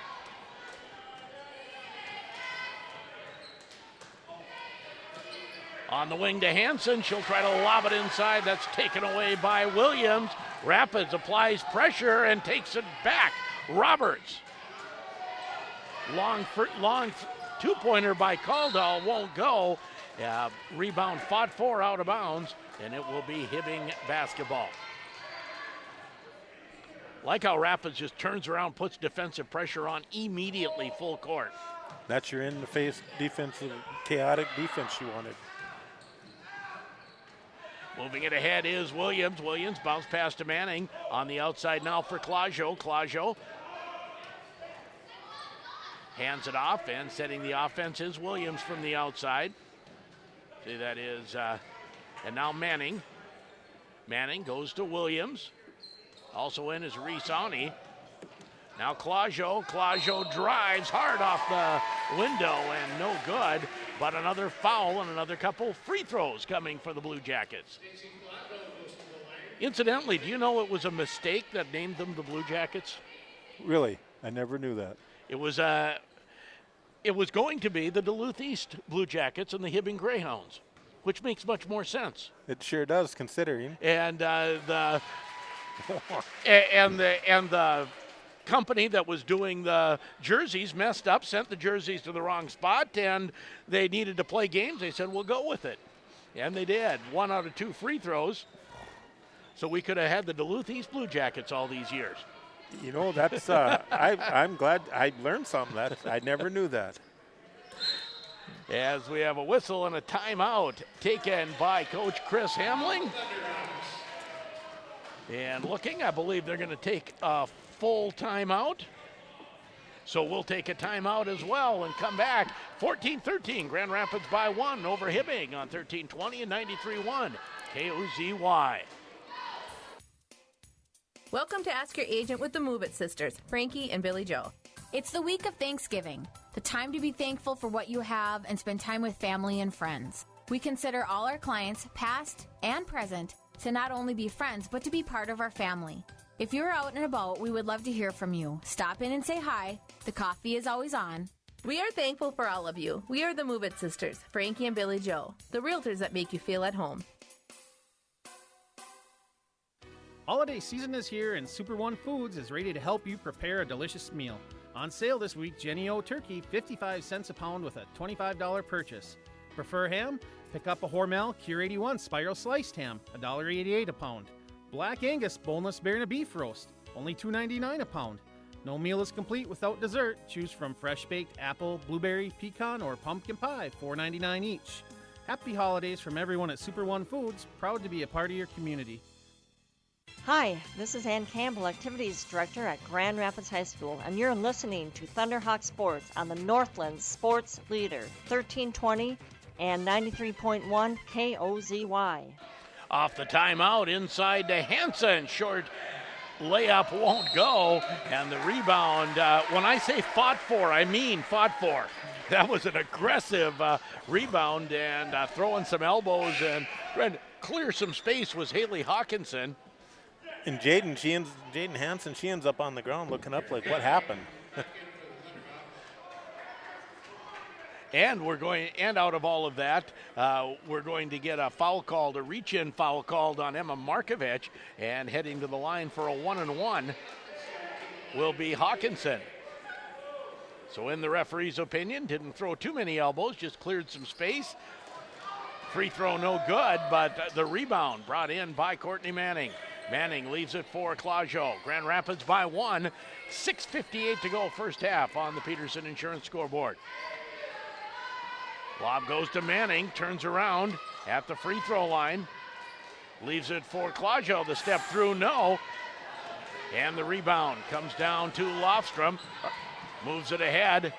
On the wing to Hansen. She'll try to lob it inside. That's taken away by Williams. Rapids applies pressure and takes it back. Roberts. Long two-pointer by Kaldal won't go. Rebound fought for out of bounds, and it will be Hibbing basketball. Like how Rapids just turns around, puts defensive pressure on immediately full court. That's your in-the-face defensive, chaotic defense you wanted. Moving it ahead is Williams. Williams bounce pass to Manning. On the outside now for Clajo. Clajo hands it off, and setting the offense is Williams from the outside. See, that is, and now Manning. Manning goes to Williams. Also in is Rees-Auni. Now Clajo. Clajo drives hard off the window and no good, but another foul and another couple free throws coming for the Blue Jackets. Incidentally, do you know it was a mistake that named them the Blue Jackets? Really? I never knew that. It was going to be the Duluth East Blue Jackets and the Hibbing Greyhounds, which makes much more sense. It sure does, considering. And the company that was doing the jerseys messed up, sent the jerseys to the wrong spot, and they needed to play games. They said, we'll go with it. And they did. 1 out of 2 free throws. So we could have had the Duluth East Blue Jackets all these years. You know, that's, I'm glad I learned something. I never knew that. As we have a whistle and a timeout taken by Coach Chris Hamling. And looking, I believe they're going to take a full timeout. So we'll take a timeout as well and come back. 14-13, Grand Rapids by 1 over Hibbing on 1320 and 93.1 KOZY. Welcome to Ask Your Agent with the Move It Sisters, Frankie and Billy Joe. It's the week of Thanksgiving, the time to be thankful for what you have and spend time with family and friends. We consider all our clients, past and present, to not only be friends, but to be part of our family. If you're out and about, we would love to hear from you. Stop in and say hi. The coffee is always on. We are thankful for all of you. We are the Move It Sisters, Frankie and Billy Joe, the realtors that make you feel at home. Holiday season is here, and Super One Foods is ready to help you prepare a delicious meal. On sale this week, Jenny O Turkey, 55 cents a pound with a $25 purchase. Prefer ham? Pick up a Hormel Cure 81 Spiral Sliced Ham, $1.88 a pound. Black Angus Boneless Bear and a Beef Roast, only $2.99 a pound. No meal is complete without dessert. Choose from fresh baked apple, blueberry, pecan, or pumpkin pie, $4.99 each. Happy holidays from everyone at Super One Foods, proud to be a part of your community. Hi, this is Ann Campbell, Activities Director at Grand Rapids High School, and you're listening to Thunderhawk Sports on the Northland Sports Leader, 1320 and 93.1 KOZY. Off the timeout, inside to Hansen. Short layup won't go, and the rebound, when I say fought for, I mean fought for. That was an aggressive rebound, and throwing some elbows and trying to clear some space was Haley Hawkinson. And Jaden Hansen, she ends up on the ground looking up like, what happened? And out of all of that, we're going to get a foul called, a reach-in foul called on Emma Markovich, and heading to the line for a 1-and-1 will be Hawkinson. So in the referee's opinion, didn't throw too many elbows, just cleared some space. Free throw no good, but the rebound brought in by Courtney Manning. Manning leaves it for Claudio. Grand Rapids by 1. 6:58 to go first half on the Peterson Insurance scoreboard. Lob goes to Manning, turns around at the free throw line. Leaves it for Claudio. The step through, no. And the rebound comes down to Lofstrom. Moves it ahead.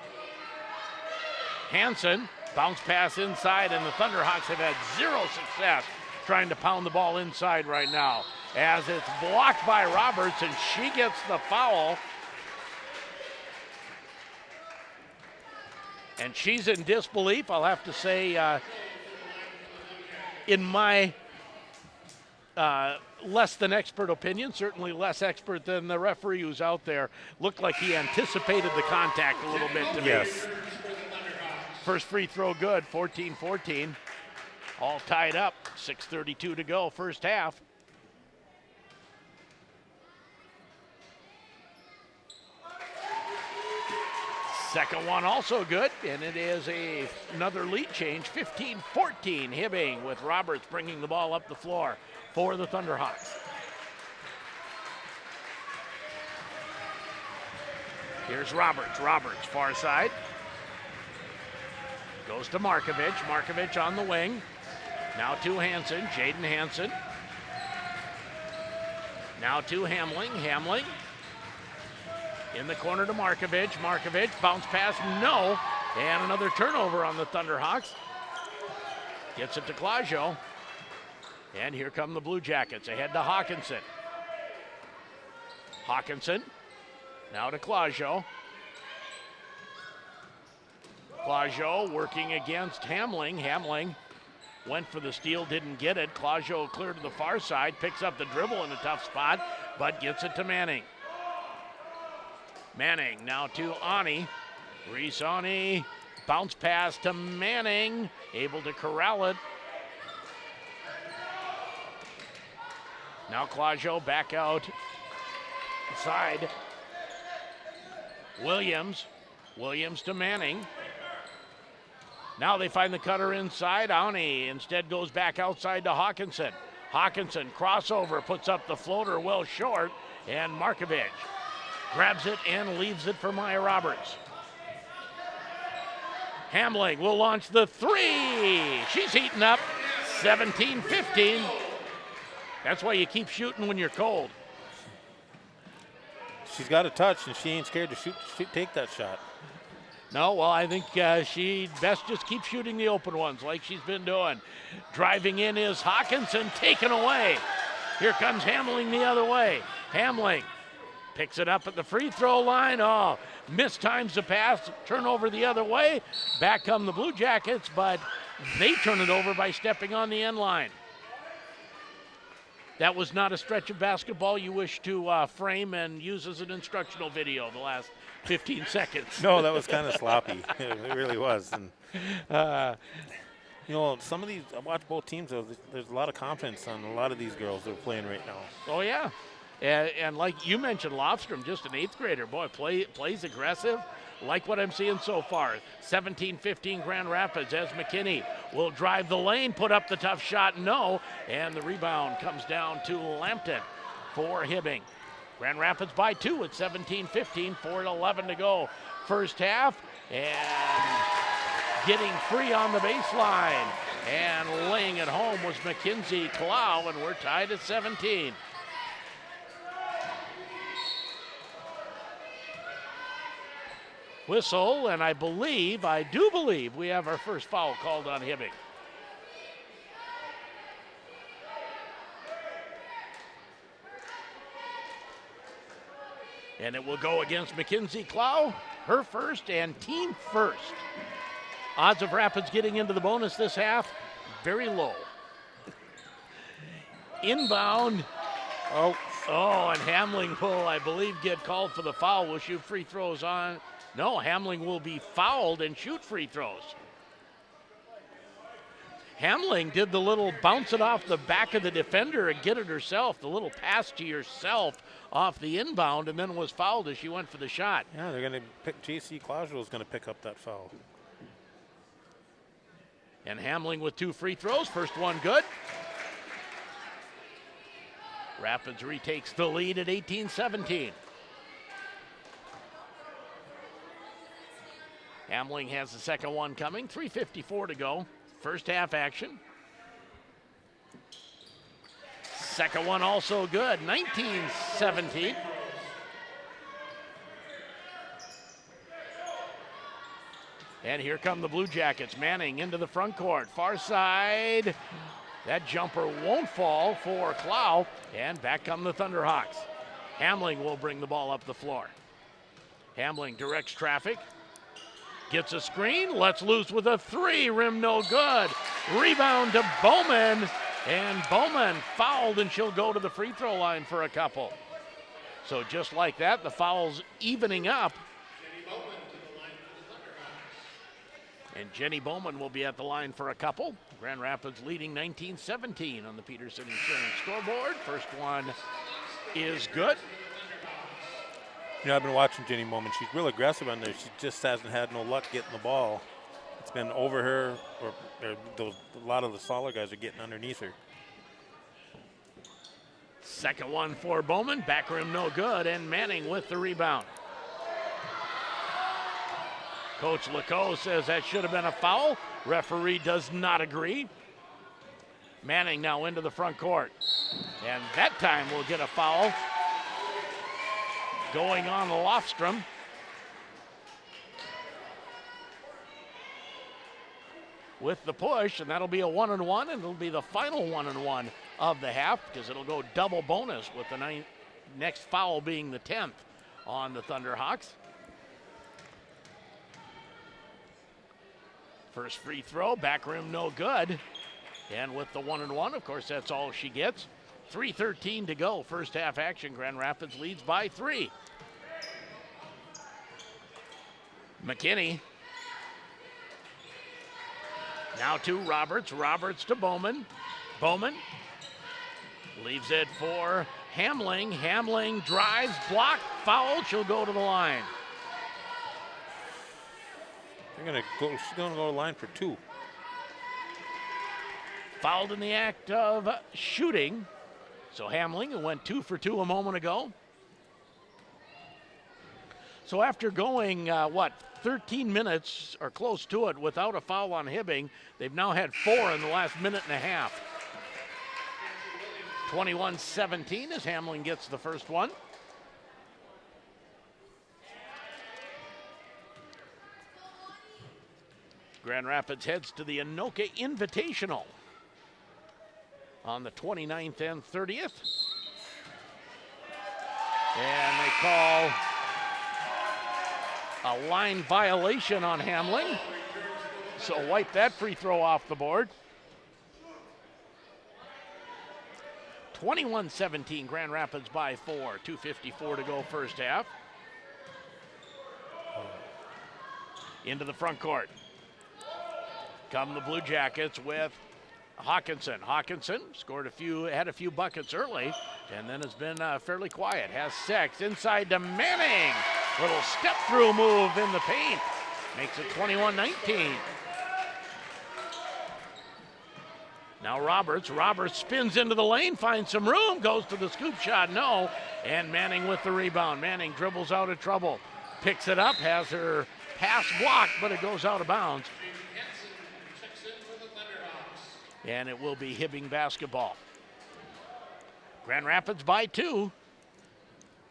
Hansen, bounce pass inside, and the Thunderhawks have had zero success trying to pound the ball inside right now, as it's blocked by Roberts, and she gets the foul. And she's in disbelief, I'll have to say, in my less than expert opinion, certainly less expert than the referee who's out there. Looked like he anticipated the contact a little bit to me. Yes. First free throw good, 14-14. All tied up, 6:32 to go, first half. Second one also good, and it is another lead change, 15-14. Hibbing with Roberts bringing the ball up the floor for the Thunderhawks. Here's Roberts, far side. Goes to Markovich, Markovich on the wing. Now to Hansen, Jaden Hansen. Now to Hamling, Hamling. In the corner to Markovich, Markovich, bounce pass, no. And another turnover on the Thunderhawks. Gets it to Claudio. And here come the Blue Jackets, ahead to Hawkinson. Hawkinson, now to Claudio. Claudio working against Hamling. Hamling went for the steal, didn't get it. Claudio clear to the far side, picks up the dribble in a tough spot, but gets it to Manning. Manning now to Ani. Reese Ani, bounce pass to Manning, able to corral it. Now Claudio back out side. Williams to Manning. Now they find the cutter inside. Ani instead goes back outside to Hawkinson. Hawkinson crossover, puts up the floater well short, and Markovich grabs it and leaves it for Maya Roberts. Hamling will launch the three. She's heating up, 17-15. That's why you keep shooting when you're cold. She's got a touch, and she ain't scared to take that shot. No, well, I think she best just keep shooting the open ones like she's been doing. Driving in is Hawkinson, taken away. Here comes Hamling the other way. Hamling picks it up at the free throw line. Oh, mistimes the pass, turnover the other way. Back come the Blue Jackets, but they turn it over by stepping on the end line. That was not a stretch of basketball you wish to frame and use as an instructional video the last 15 seconds. No, that was kind of sloppy. It really was. And, you know, some of these, I watch both teams, there's a lot of confidence on a lot of these girls that are playing right now. Oh, yeah. And like you mentioned, Lofstrom, just an 8th grader. Boy, plays aggressive. Like what I'm seeing so far. 17-15 Grand Rapids as McKinney will drive the lane, put up the tough shot, no. And the rebound comes down to Lampton for Hibbing. Grand Rapids by 2 at 17-15, 4:11 to go. First half, and getting free on the baseline. And laying it home was Mackenzie Clow, and we're tied at 17. Whistle, and I do believe, we have our first foul called on Hibbing. And it will go against Mackenzie Clow, her first and team first. Odds of Rapids getting into the bonus this half, very low. Inbound. Oh, and Hamling will, I believe, get called for the foul. Will shoot free throws on. No, Hamling will be fouled and shoot free throws. Hamling did the little bounce it off the back of the defender and get it herself, the little pass to yourself off the inbound, and then was fouled as she went for the shot. Yeah, they're going to pick, J.C. Claudio is going to pick up that foul. And Hamling with 2 free throws, first one good. Rapids retakes the lead at 18-17. Hamling has the second one coming, 3:54 to go. First half action. Second one also good, 19-17. And here come the Blue Jackets. Manning into the front court, far side. That jumper won't fall for Clow, and back come the Thunderhawks. Hamling will bring the ball up the floor. Hamling directs traffic, gets a screen, lets loose with a 3, rim no good. Rebound to Bowman, and Bowman fouled, and she'll go to the free throw line for a couple. So just like that, the foul's evening up. And Jenny Bowman will be at the line for a couple. Grand Rapids leading 19-17 on the Peterson Insurance scoreboard. First one is good. You know, I've been watching Jenny Bowman. She's real aggressive on there. She just hasn't had no luck getting the ball. It's been over her, or a lot of the smaller guys are getting underneath her. Second one for Bowman. Back rim no good, and Manning with the rebound. Coach Leco says that should have been a foul. Referee does not agree. Manning now into the front court. And that time we'll get a foul going on Lofstrom. With the push, and that'll be a 1-and-1, and it'll be the final 1-and-1 of the half, because it'll go double bonus with the next foul being the 10th on the Thunderhawks. First free throw, back rim no good. And with the 1-and-1, of course, that's all she gets. 3:13 to go, first half action. Grand Rapids leads by 3. McKinney. Now to Roberts. Roberts to Bowman. Bowman leaves it for Hamling. Hamling drives, blocked, fouled. She'll go to the line. She's going to go to the line for 2. Fouled in the act of shooting. So Hamling, who went 2 for 2 a moment ago. So after going, 13 minutes or close to it without a foul on Hibbing, they've now had 4 in the last minute and a half. 21-17 as Hamling gets the first one. Grand Rapids heads to the Anoka Invitational on the 29th and 30th. And they call a line violation on Hamling. So wipe that free throw off the board. 21-17, Grand Rapids by 4. 2:54 to go first half. Into the front court. Come the Blue Jackets with Hawkinson. Hawkinson had a few buckets early, and then has been fairly quiet. Has Sex inside to Manning. Little step-through move in the paint. Makes it 21-19. Now Roberts. Roberts spins into the lane, finds some room, goes to the scoop shot, no. And Manning with the rebound. Manning dribbles out of trouble. Picks it up, has her pass blocked, but it goes out of bounds. And it will be Hibbing basketball. Grand Rapids by 2.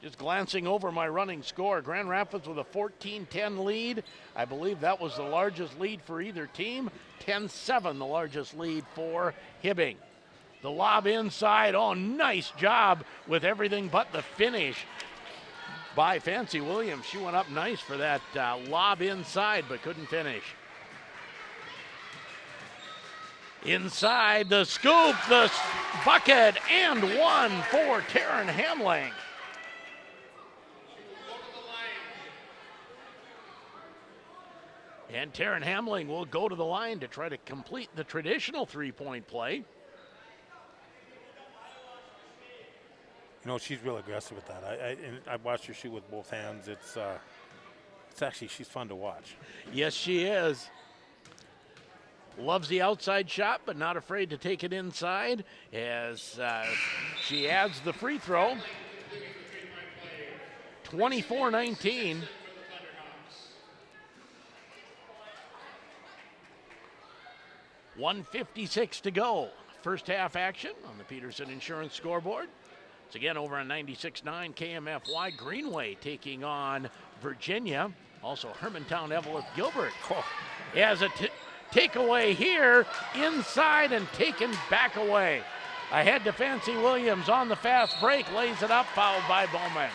Just glancing over my running score, Grand Rapids with a 14-10 lead. I believe that was the largest lead for either team. 10-7, the largest lead for Hibbing. The lob inside. Oh, nice job with everything but the finish by Fancy Williams. She went up nice for that lob inside, but couldn't finish. Inside, the scoop, the bucket, and one for Taryn Hamling. And Taryn Hamling will go to the line to try to complete the traditional three-point play. You know, she's real aggressive with that. I watched her shoot with both hands. It's actually, she's fun to watch. Yes, she is. Loves the outside shot, but not afraid to take it inside as she adds the free throw. 24-19. .156 to go. First half action on the Peterson Insurance scoreboard. It's again over on 96.9 KMFY. Greenway taking on Virginia. Also Hermantown Evelyn Gilbert. Has a takeaway here inside and taken back away. Ahead to Fancy Williams on the fast break. Lays it up, fouled by Bowman.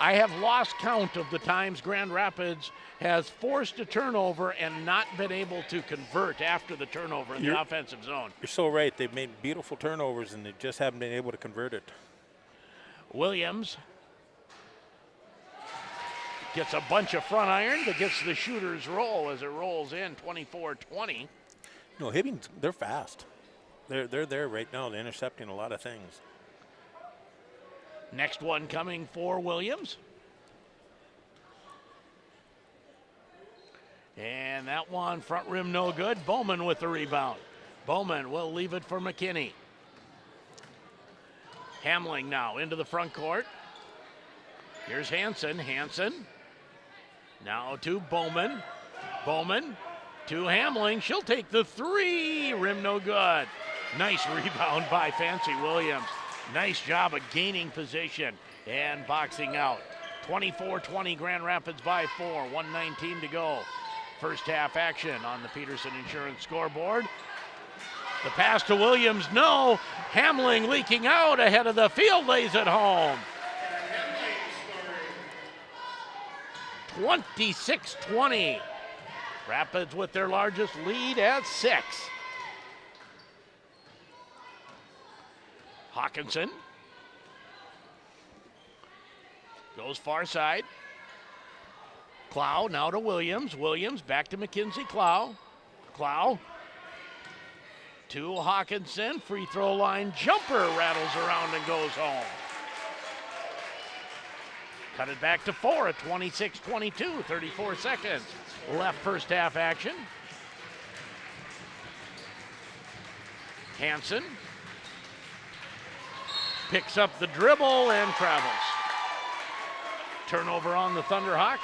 I have lost count of the times Grand Rapids has forced a turnover and not been able to convert after the turnover in the offensive zone. You're so right. They've made beautiful turnovers, and they just haven't been able to convert it. Williams gets a bunch of front iron, but gets the shooter's roll as it rolls in 24-20. No, Hibbing, they're fast. They're there right now. They're intercepting a lot of things. Next one coming for Williams. And that one, front rim no good. Bowman with the rebound. Bowman will leave it for McKinney. Hamling now into the front court. Here's Hansen. Hansen now to Bowman. Bowman to Hamling. She'll take the three. Rim no good. Nice rebound by Fancy Williams. Nice job of gaining position and boxing out. 24-20, Grand Rapids by 4, 1:19 to go. First half action on the Peterson Insurance scoreboard. The pass to Williams, no. Hamling leaking out ahead of the field, lays it home. 26-20. Rapids with their largest lead at 6. Hawkinson goes far side. Clow now to Williams. Williams back to Mackenzie Clow. Clow to Hawkinson. Free throw line jumper rattles around and goes home. Cut it back to 4 at 26-22, 34 seconds left first half action. Hansen picks up the dribble and travels. Turnover on the Thunderhawks.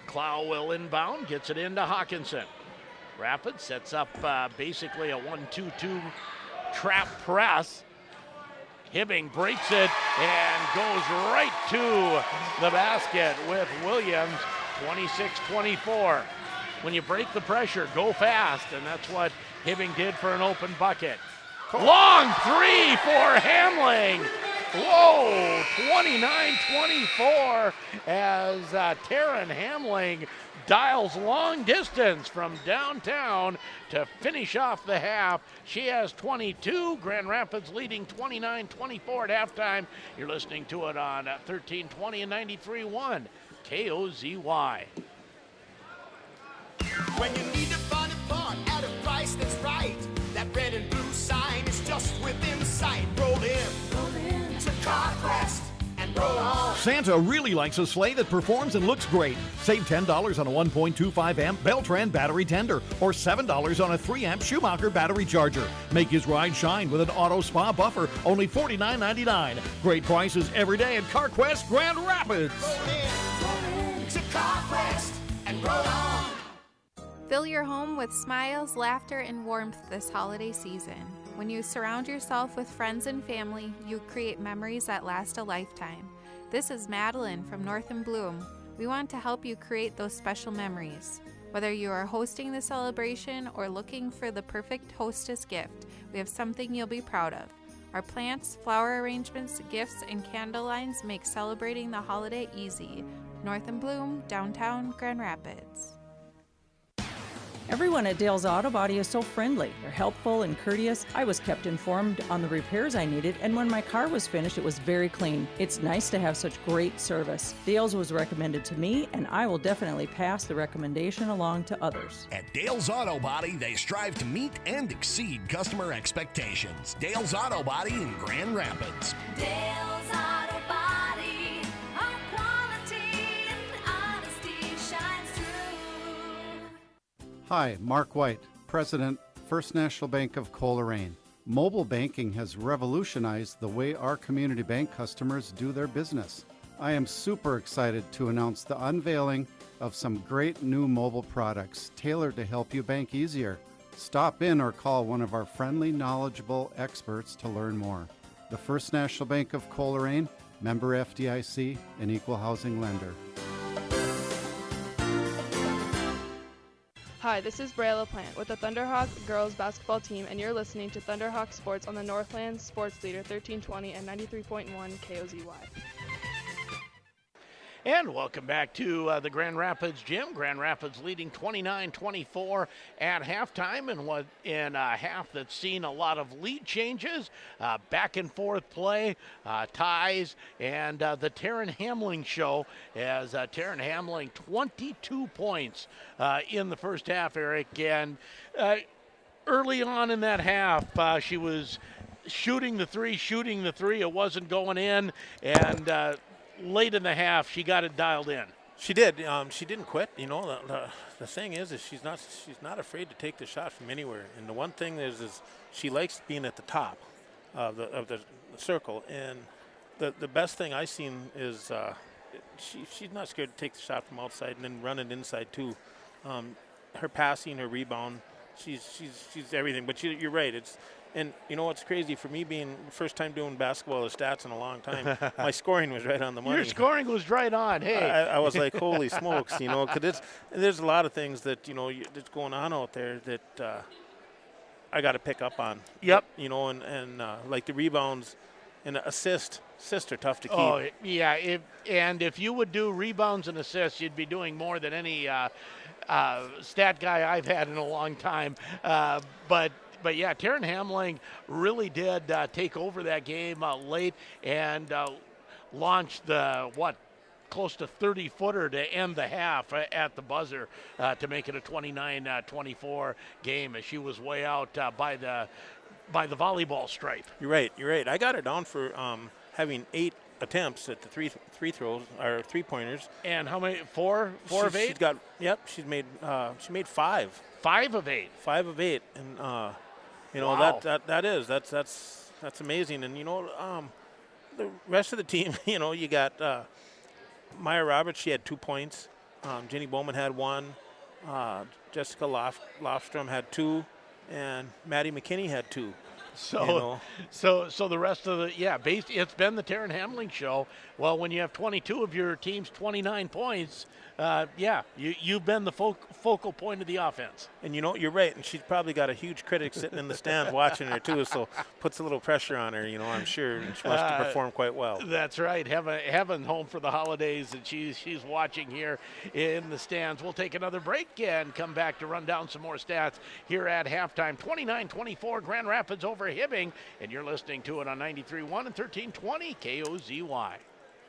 Clow will inbound, gets it into Hawkinson. Rapids sets up basically a 1-2-2 trap press. Hibbing breaks it and goes right to the basket with Williams, 26-24. When you break the pressure, go fast, and that's what Hibbing did for an open bucket. Long three for Hamling. Whoa, 29-24 as Taryn Hamling dials long distance from downtown to finish off the half. She has 22. Grand Rapids leading 29-24 at halftime. You're listening to it on 1320 and 93.1 KOZY. When you need to find a part at a price that's right, that red and blue sign is just within sight. Roll in to CarQuest and roll on. Santa really likes a sleigh that performs and looks great. Save $10 on a 1.25 amp Beltran battery tender or $7 on a 3 amp Schumacher battery charger. Make his ride shine with an auto spa buffer, only $49.99. Great prices every day at CarQuest Grand Rapids. Roll in to CarQuest and roll on. Fill your home with smiles, laughter, and warmth this holiday season. When you surround yourself with friends and family, you create memories that last a lifetime. This is Madeline from North and Bloom. We want to help you create those special memories. Whether you are hosting the celebration or looking for the perfect hostess gift, we have something you'll be proud of. Our plants, flower arrangements, gifts, and candle lines make celebrating the holiday easy. North and Bloom, downtown Grand Rapids. Everyone at Dale's Auto Body is so friendly. They're helpful and courteous. I was kept informed on the repairs I needed, and when my car was finished, it was very clean. It's nice to have such great service. Dale's was recommended to me, and I will definitely pass the recommendation along to others. At Dale's Auto Body, they strive to meet and exceed customer expectations. Dale's Auto Body in Grand Rapids. Dale's Auto Body, our quality and honesty shines through. Hi, Mark White, President, First National Bank of Coleraine. Mobile banking has revolutionized the way our community bank customers do their business. I am super excited to announce the unveiling of some great new mobile products tailored to help you bank easier. Stop in or call one of our friendly, knowledgeable experts to learn more. The First National Bank of Coleraine, member FDIC, an equal housing lender. Hi, this is Brea LaPlante with the Thunderhawk girls basketball team, and you're listening to Thunderhawk Sports on the Northland Sports Leader 1320 and 93.1 KOZY. And welcome back to the Grand Rapids Gym. Grand Rapids leading 29-24 at halftime, and in a half that's seen a lot of lead changes, back and forth play, ties, and the Taryn Hamling show as Taryn Hamling 22 points in the first half, Eric. And early on in that half, she was shooting the three. It wasn't going in, and late in the half, she got it dialed in. She did. She didn't quit. You know, the thing is she's not afraid to take the shot from anywhere. And the one thing is she likes being at the top of the circle. And the best thing I've seen is she's not scared to take the shot from outside and then run it inside too. Her passing, her rebound, she's everything. But you're right. And you know what's crazy for me, being the first time doing basketball stats in a long time, my scoring was right on the money. Your scoring was right on. Hey, I was like, holy smokes, you know, because there's a lot of things that that's going on out there that I got to pick up on. Yep. You know, and like the rebounds and assists are tough to keep. Oh yeah, if you would do rebounds and assists, you'd be doing more than any stat guy I've had in a long time. But yeah, Taryn Hamling really did take over that game late and launched the, close to 30-footer to end the half at the buzzer to make it a 29-24 game, as she was way out by the volleyball stripe. You're right. I got her down for having 8 attempts at the three throws or 3-pointers. And how many? Four of 8? She made 5. 5 of 8. 5 of 8, and you know, wow. that's amazing. And you know, the rest of the team, you know, you got Maya Roberts. She had 2 points. Jenny Bowman had 1. Jessica Lofstrom had 2, and Maddie McKinney had 2. So, you know. so the rest of it's been the Taryn Hamling show. Well, when you have 22 of your team's 29 points, you've been the focal point of the offense. And you know, you're right. And she's probably got a huge critic sitting in the stands watching her too, so puts a little pressure on her. You know, I'm sure she wants to perform quite well. That's right. Heaven home for the holidays, and she's watching here in the stands. We'll take another break and come back to run down some more stats here at halftime. 29-24 Grand Rapids over Hibbing, and you're listening to it on 93.1 and 1320 KOZY.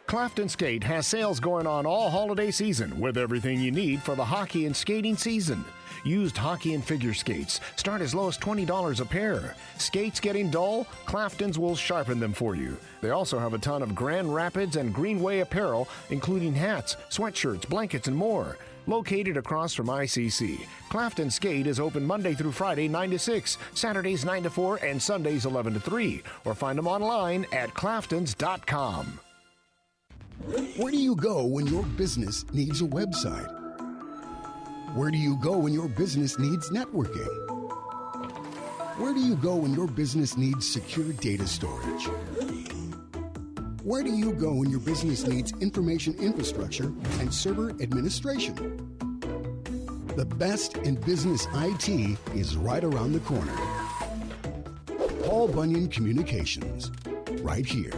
Clafton Skate has sales going on all holiday season with everything you need for the hockey and skating season. Used hockey and figure skates start as low as $20 a pair. Skates getting dull? Clafton's will sharpen them for you. They also have a ton of Grand Rapids and Greenway apparel, including hats, sweatshirts, blankets, and more. Located across from ICC, Clafton Skate is open Monday through Friday 9 to 6, Saturdays 9 to 4, and Sundays 11 to 3. Or find them online at claftons.com. Where do you go when your business needs a website? Where do you go when your business needs networking? Where do you go when your business needs secure data storage? Where do you go when your business needs information infrastructure and server administration? The best in business IT is right around the corner. Paul Bunyan Communications, right here.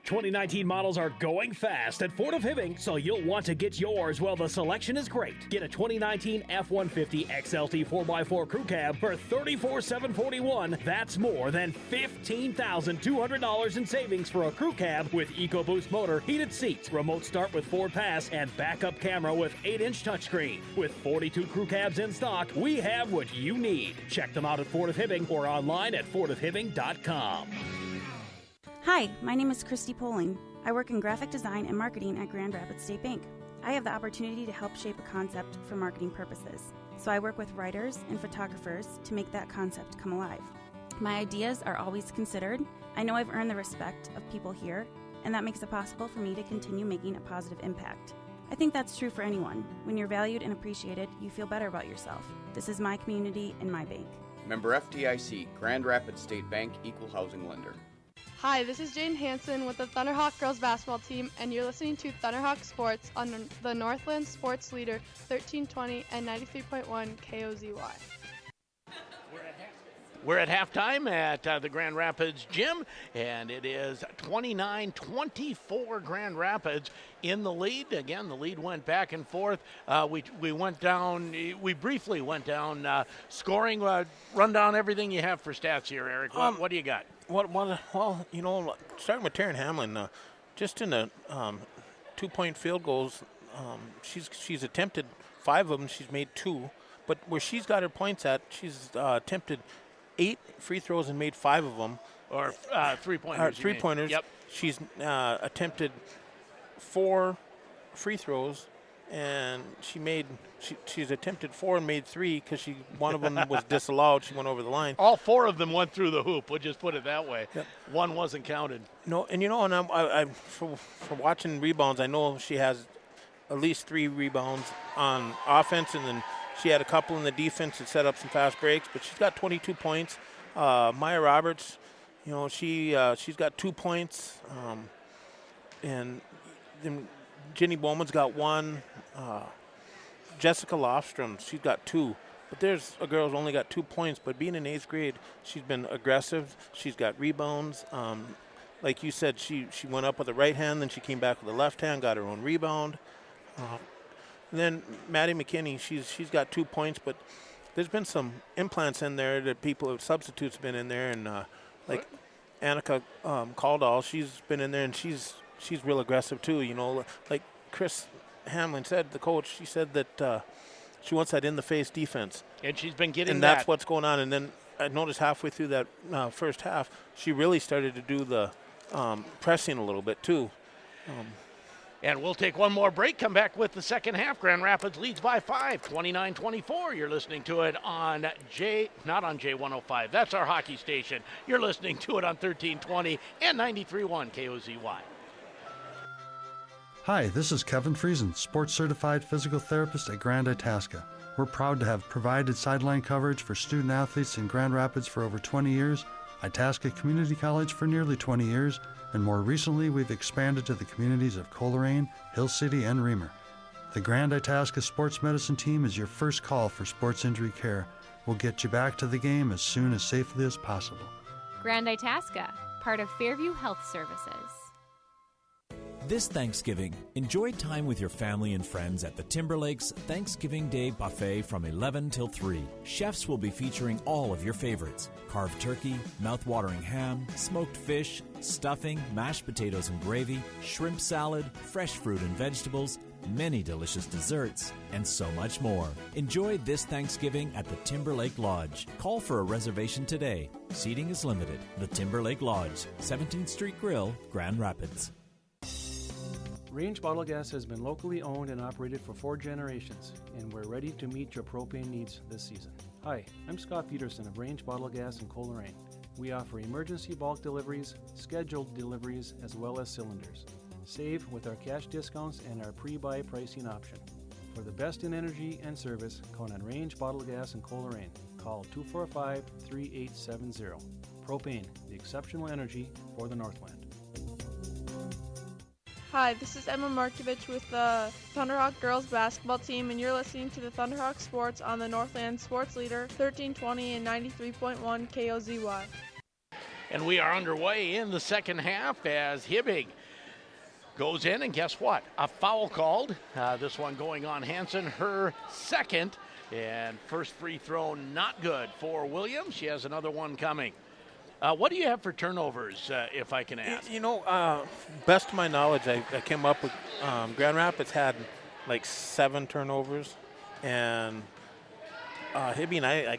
2019 models are going fast at Ford of Hibbing, so you'll want to get yours while the selection is great. Get a 2019 F-150 XLT 4x4 Crew Cab for $34,741. That's more than $15,200 in savings for a Crew Cab with EcoBoost motor, heated seats, remote start with Ford Pass, and backup camera with 8-inch touchscreen. With 42 Crew Cabs in stock, we have what you need. Check them out at Ford of Hibbing or online at fordofhibbing.com. Hi, my name is Christy Poling. I work in graphic design and marketing at Grand Rapids State Bank. I have the opportunity to help shape a concept for marketing purposes. So I work with writers and photographers to make that concept come alive. My ideas are always considered. I know I've earned the respect of people here, and that makes it possible for me to continue making a positive impact. I think that's true for anyone. When you're valued and appreciated, you feel better about yourself. This is my community and my bank. Member FDIC, Grand Rapids State Bank, Equal Housing Lender. Hi, this is Jaden Hansen with the Thunderhawk girls basketball team, and you're listening to Thunderhawk Sports on the Northland Sports Leader 1320 and 93.1 KOZY. We're at halftime at the Grand Rapids Gym, and it is 29-24 Grand Rapids in the lead. Again, the lead went back and forth. We briefly went down scoring. Run down everything you have for stats here, Eric. What do you got? Well, you know, starting with Taryn Hamlin, just in the 2-point field goals, she's attempted 5 of them. She's made 2, but where she's got her points at, she's attempted 8 free throws and made 5 of them. Or three-pointers. Three-pointers. Yep. She's attempted 4 free throws, and she's attempted 4 and made 3 because one of them was disallowed. She went over the line. All 4 of them went through the hoop. We'll just put it that way. Yep. 1 wasn't counted. No, and I for watching rebounds, I know she has at least 3 rebounds on offense, and then she had a couple in the defense that set up some fast breaks. But she's got 22 points. Maya Roberts, you know, she's got 2 points, and then Jenny Bowman's got 1. Jessica Lofstrom, she's got 2. But there's a girl who's only got 2 points. But being in 8th grade, she's been aggressive. She's got rebounds. Like you said, she went up with the right hand, then she came back with the left hand, got her own rebound. And then Maddie McKinney, she's got 2 points, but there's been some implants in there that substitutes been in there, and like Annika Caldall, she's been in there, and she's real aggressive too. You know, like Chris Hamlin said, the coach, she said that she wants that in-the-face defense. And she's been getting and that. And that's what's going on. And then I noticed halfway through that first half, she really started to do the pressing a little bit too. And we'll take one more break, come back with the second half. Grand Rapids leads by 5, 29-24. You're listening to it on not on J105. That's our hockey station. You're listening to it on 1320 and 93.1 KOZY. Hi, this is Kevin Friesen, sports certified physical therapist at Grand Itasca. We're proud to have provided sideline coverage for student athletes in Grand Rapids for over 20 years, Itasca Community College for nearly 20 years, and more recently we've expanded to the communities of Coleraine, Hill City, and Reamer. The Grand Itasca Sports Medicine Team is your first call for sports injury care. We'll get you back to the game as soon as safely as possible. Grand Itasca, part of Fairview Health Services. This Thanksgiving, enjoy time with your family and friends at the Timberlakes Thanksgiving Day Buffet from 11 till 3. Chefs will be featuring all of your favorites: carved turkey, mouth-watering ham, smoked fish, stuffing, mashed potatoes and gravy, shrimp salad, fresh fruit and vegetables, many delicious desserts, and so much more. Enjoy this Thanksgiving at the Timberlake Lodge. Call for a reservation today. Seating is limited. The Timberlake Lodge, 17th Street Grill, Grand Rapids. Range Bottle Gas has been locally owned and operated for 4 generations, and we're ready to meet your propane needs this season. Hi, I'm Scott Peterson of Range Bottle Gas in Coleraine. We offer emergency bulk deliveries, scheduled deliveries, as well as cylinders. Save with our cash discounts and our pre-buy pricing option. For the best in energy and service, count on Range Bottled Gas in Coleraine. Call 245-3870. Propane, the exceptional energy for the Northland. Hi, this is Emma Markovich with the Thunderhawk girls basketball team, and you're listening to the Thunderhawk Sports on the Northland Sports Leader, 1320 and 93.1 KOZY. And we are underway in the second half as Hibbing goes in, and guess what? A foul called. This one going on Hansen, her second, and first free throw not good for Williams. She has another one coming. What do you have for turnovers, if I can ask? Best of my knowledge, I came up with Grand Rapids had like 7 turnovers, and Hibbing, I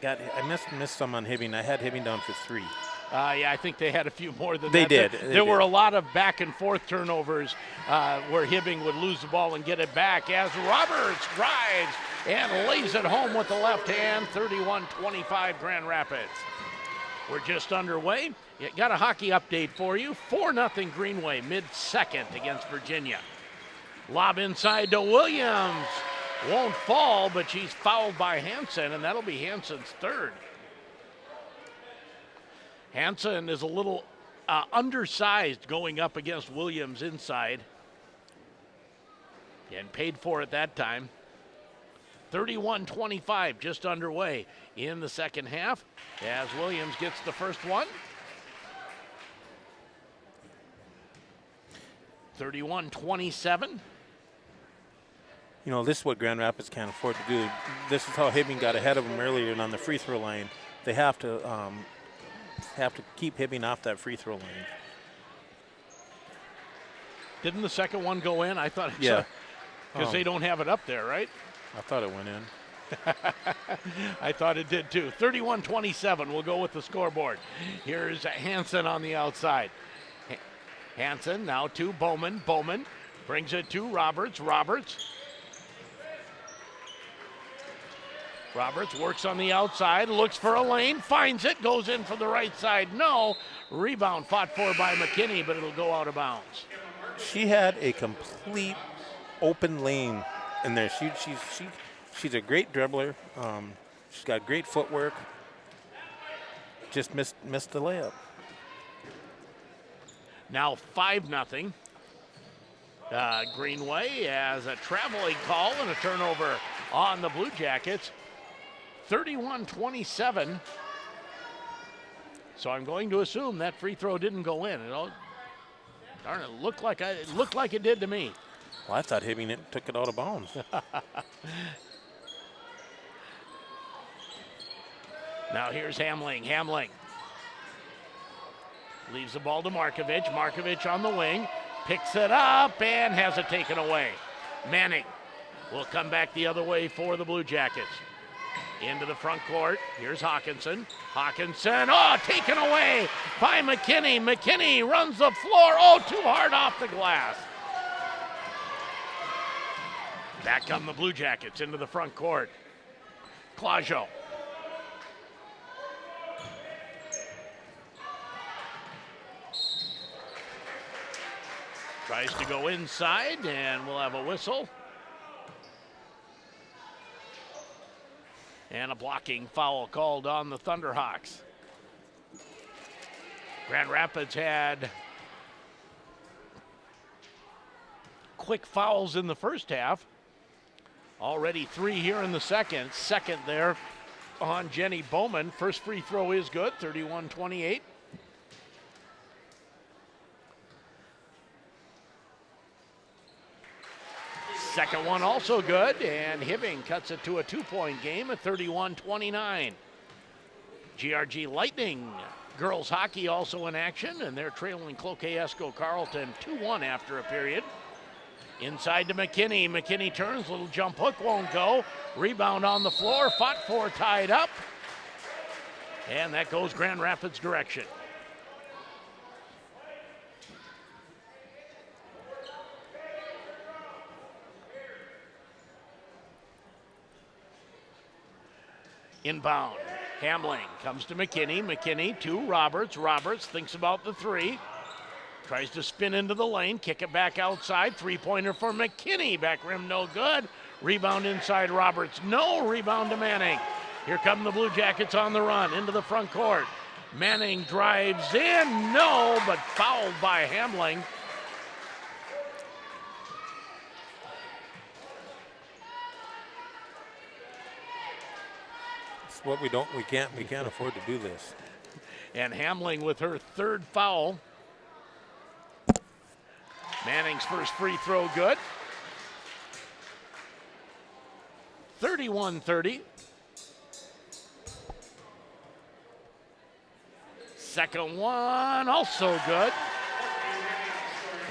missed some on Hibbing. I had Hibbing down for 3. Yeah, I think they had a few more than they that. Did. There were a lot of back and forth turnovers where Hibbing would lose the ball and get it back as Roberts drives and lays it home with the left hand. 31-25 Grand Rapids. We're just underway. Got a hockey update for you. 4-0 Greenway mid-second against Virginia. Lob inside to Williams. Won't fall, but she's fouled by Hansen, and that'll be Hansen's third. Hansen is a little undersized going up against Williams inside. And paid for it that time. 31-25 just underway in the second half as Williams gets the first one. 31-27. This is what Grand Rapids can't afford to do. This is how Hibbing got ahead of them earlier, and on the free throw line, they have to keep Hibbing off that free throw line. Didn't the second one go in? I thought it yeah. Because they don't have it up there, right? I thought it went in. I thought it did too. 31-27, we'll go with the scoreboard. Here's Hansen on the outside. Hansen now to Bowman. Bowman brings it to Roberts. Roberts works on the outside, looks for a lane, finds it, goes in for the right side. No. Rebound fought for by McKinney, but it'll go out of bounds. She had a complete open lane in there. She's a great dribbler. She's got great footwork. Just missed the layup. Now 5-0. Greenway as a traveling call and a turnover on the Blue Jackets. 31-27. So I'm going to assume that free throw didn't go in. It looked like it did to me. Well, I thought Hibbing took it out of bounds. Now here's Hamling. Hamling leaves the ball to Markovich. Markovich on the wing, picks it up and has it taken away. Manning will come back the other way for the Blue Jackets. Into the front court. Here's Hawkinson. Hawkinson, taken away by McKinney. McKinney runs the floor. Too hard off the glass. Back come the Blue Jackets into the front court. Clajo. Tries to go inside, and we'll have a whistle. And a blocking foul called on the Thunderhawks. Grand Rapids had quick fouls in the first half. Already 3 here in the second. Second there on Jenny Bowman. First free throw is good, 31-28. Second one also good, and Hibbing cuts it to a 2-point game at 31-29. GRG Lightning girls hockey also in action, and they're trailing Cloquet Esco Carleton 2-1 after a period. Inside to McKinney. McKinney turns, little jump hook won't go. Rebound on the floor, fought for, tied up. And that goes Grand Rapids' direction. Inbound. Hamling comes to McKinney. McKinney to Roberts. Roberts thinks about the three. Tries to spin into the lane, kick it back outside. Three-pointer for McKinney. Back rim, no good. Rebound inside Roberts. No. Rebound to Manning. Here come the Blue Jackets on the run into the front court. Manning drives in. No, but fouled by Hamling. It's what we can't afford to do this. And Hamling with her third foul. Manning's first free throw good. 31-30. Second one also good.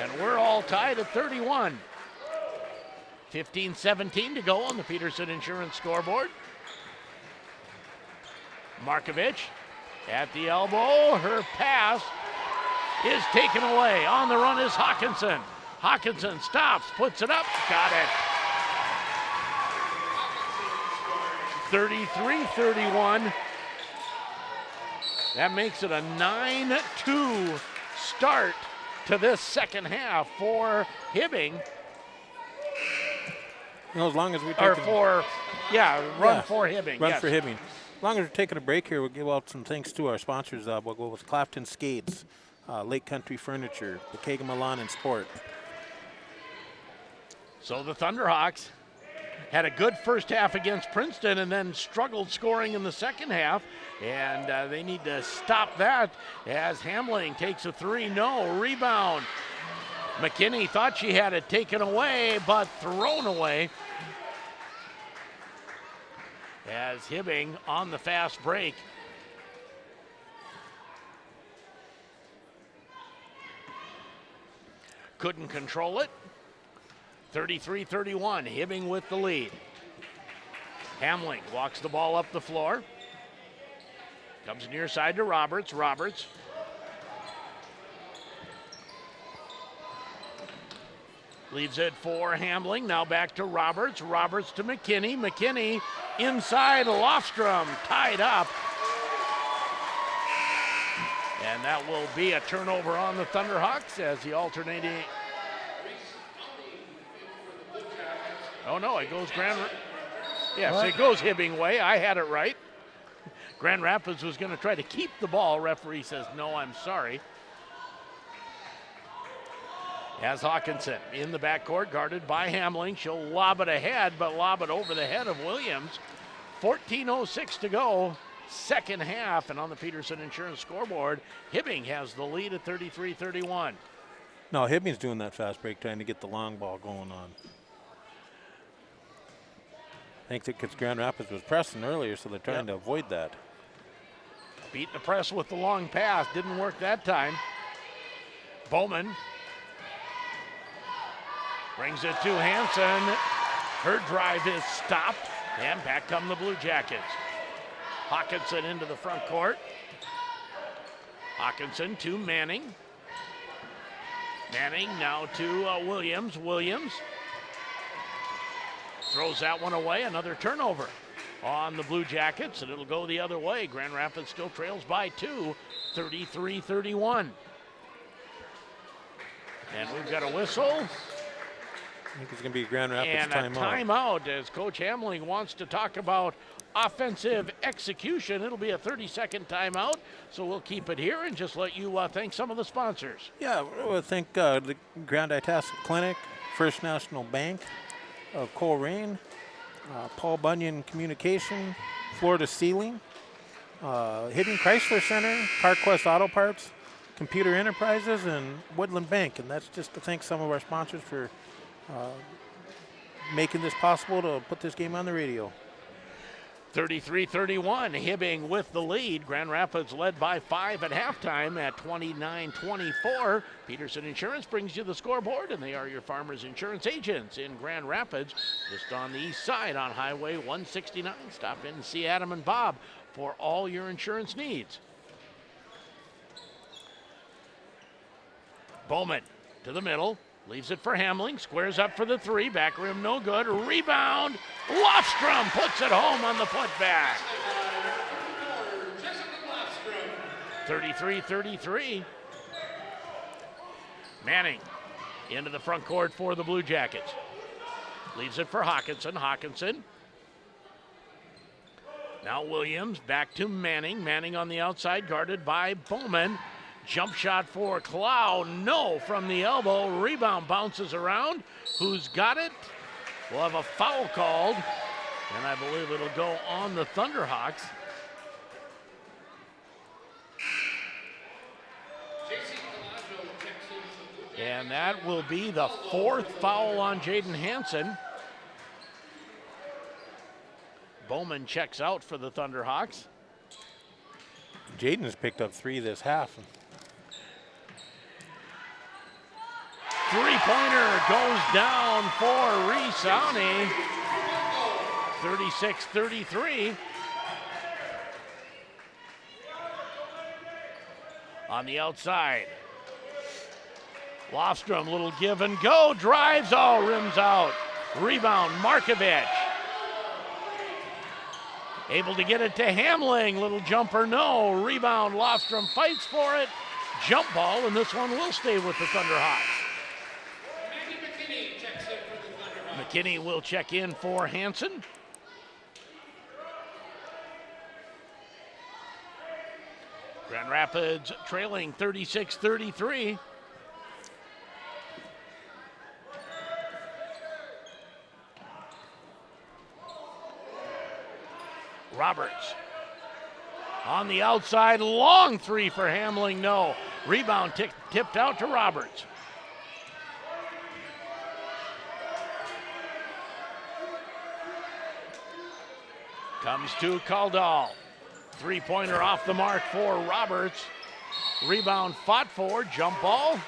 And we're all tied at 31. 15-17 to go on the Peterson Insurance scoreboard. Markovich at the elbow. Her pass is taken away. On the run is Hawkinson. Hawkinson stops, puts it up, got it. 33-31. That makes it a 9-2 start to this second half for Hibbing. As long as we for Hibbing. Run for Hibbing. As long as we're taking a break here, we'll give out some thanks to our sponsors. We'll go with Clapton Skates, Lake Country Furniture, Bakega Milan and Sport. So the Thunderhawks had a good first half against Princeton and then struggled scoring in the second half. And they need to stop that as Hamling takes a three. No. Rebound. McKinney thought she had it taken away, but thrown away. As Hibbing on the fast break. Couldn't control it. 33-31, Hibbing with the lead. Hamling walks the ball up the floor. Comes near side to Roberts. Roberts. Leaves it for Hamling. Now back to Roberts. Roberts to McKinney. McKinney inside. Lofstrom tied up. And that will be a turnover on the Thunderhawks as the alternating. Oh no, it goes it goes Hibbing way. I had it right. Grand Rapids was going to try to keep the ball. Referee says, no, I'm sorry. As Hawkinson in the backcourt, guarded by Hamling. She'll lob it ahead, but lob it over the head of Williams. 14:06 to go, second half, and on the Peterson Insurance scoreboard, Hibbing has the lead at 33-31. No, Hibbing's doing that fast break, trying to get the long ball going on. I think that because Grand Rapids was pressing earlier, so they're trying to avoid that. Beat the press with the long pass. Didn't work that time. Bowman brings it to Hansen. Her drive is stopped, and back come the Blue Jackets. Hawkinson into the front court. Hawkinson to Manning. Manning now to Williams. Williams throws that one away. Another turnover on the Blue Jackets, and it'll go the other way. Grand Rapids still trails by 2, 33-31. And we've got a whistle. I think it's going to be Grand Rapids timeout. And a timeout as Coach Hamling wants to talk about offensive execution. It'll be a 30-second timeout, so we'll keep it here and just let you thank some of the sponsors. Yeah, we'll thank the Grand Itasca Clinic, First National Bank of Coleraine, Paul Bunyan Communication, Florida Ceiling, Hibbing Chrysler Center, CarQuest Auto Parts, Computer Enterprises, and Woodland Bank. And that's just to thank some of our sponsors for making this possible to put this game on the radio. 33-31, Hibbing with the lead. Grand Rapids led by 5 at halftime at 29-24. Peterson Insurance brings you the scoreboard, and they are your Farmers Insurance agents in Grand Rapids, just on the east side on Highway 169. Stop in and see Adam and Bob for all your insurance needs. Bowman to the middle. Leaves it for Hamling, squares up for the three, back rim no good, rebound, Lofstrom puts it home on the putback. 33-33. Manning into the front court for the Blue Jackets. Leaves it for Hawkinson. Hawkinson. Now Williams back to Manning. Manning on the outside, guarded by Bowman. Jump shot for Clow. No from the elbow. Rebound bounces around. Who's got it? We'll have a foul called, and I believe it'll go on the Thunderhawks. And that will be the 4th foul on Jaden Hansen. Bowman checks out for the Thunderhawks. Jaden has picked up 3 this half. Three-pointer goes down for Reese Aune. 36-33. On the outside. Lofstrom, little give and go, drives, oh, rims out. Rebound, Markovic. Able to get it to Hamling, little jumper, no. Rebound, Lofstrom fights for it. Jump ball, and this one will stay with the Thunderhawks. McKinney will check in for Hansen. Grand Rapids trailing 36-33. Roberts on the outside, long 3 for Hamling, no. Rebound tipped out to Roberts. Comes to Kaldal. Three-pointer off the mark for Roberts. Rebound fought for, jump ball.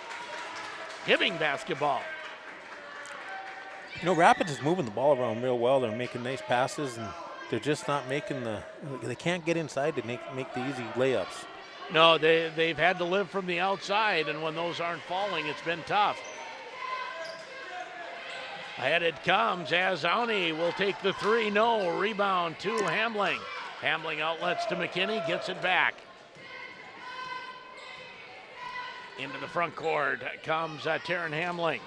Hibbing basketball. You know, Rapids is moving the ball around real well. They're making nice passes, and they're just not making they can't get inside to make the easy layups. No, they've had to live from the outside, and when those aren't falling, it's been tough. Ahead it comes as Aune will take the 3, no. Rebound to Hamling. Hamling outlets to McKinney, gets it back. Into the front court comes Taryn Hamling.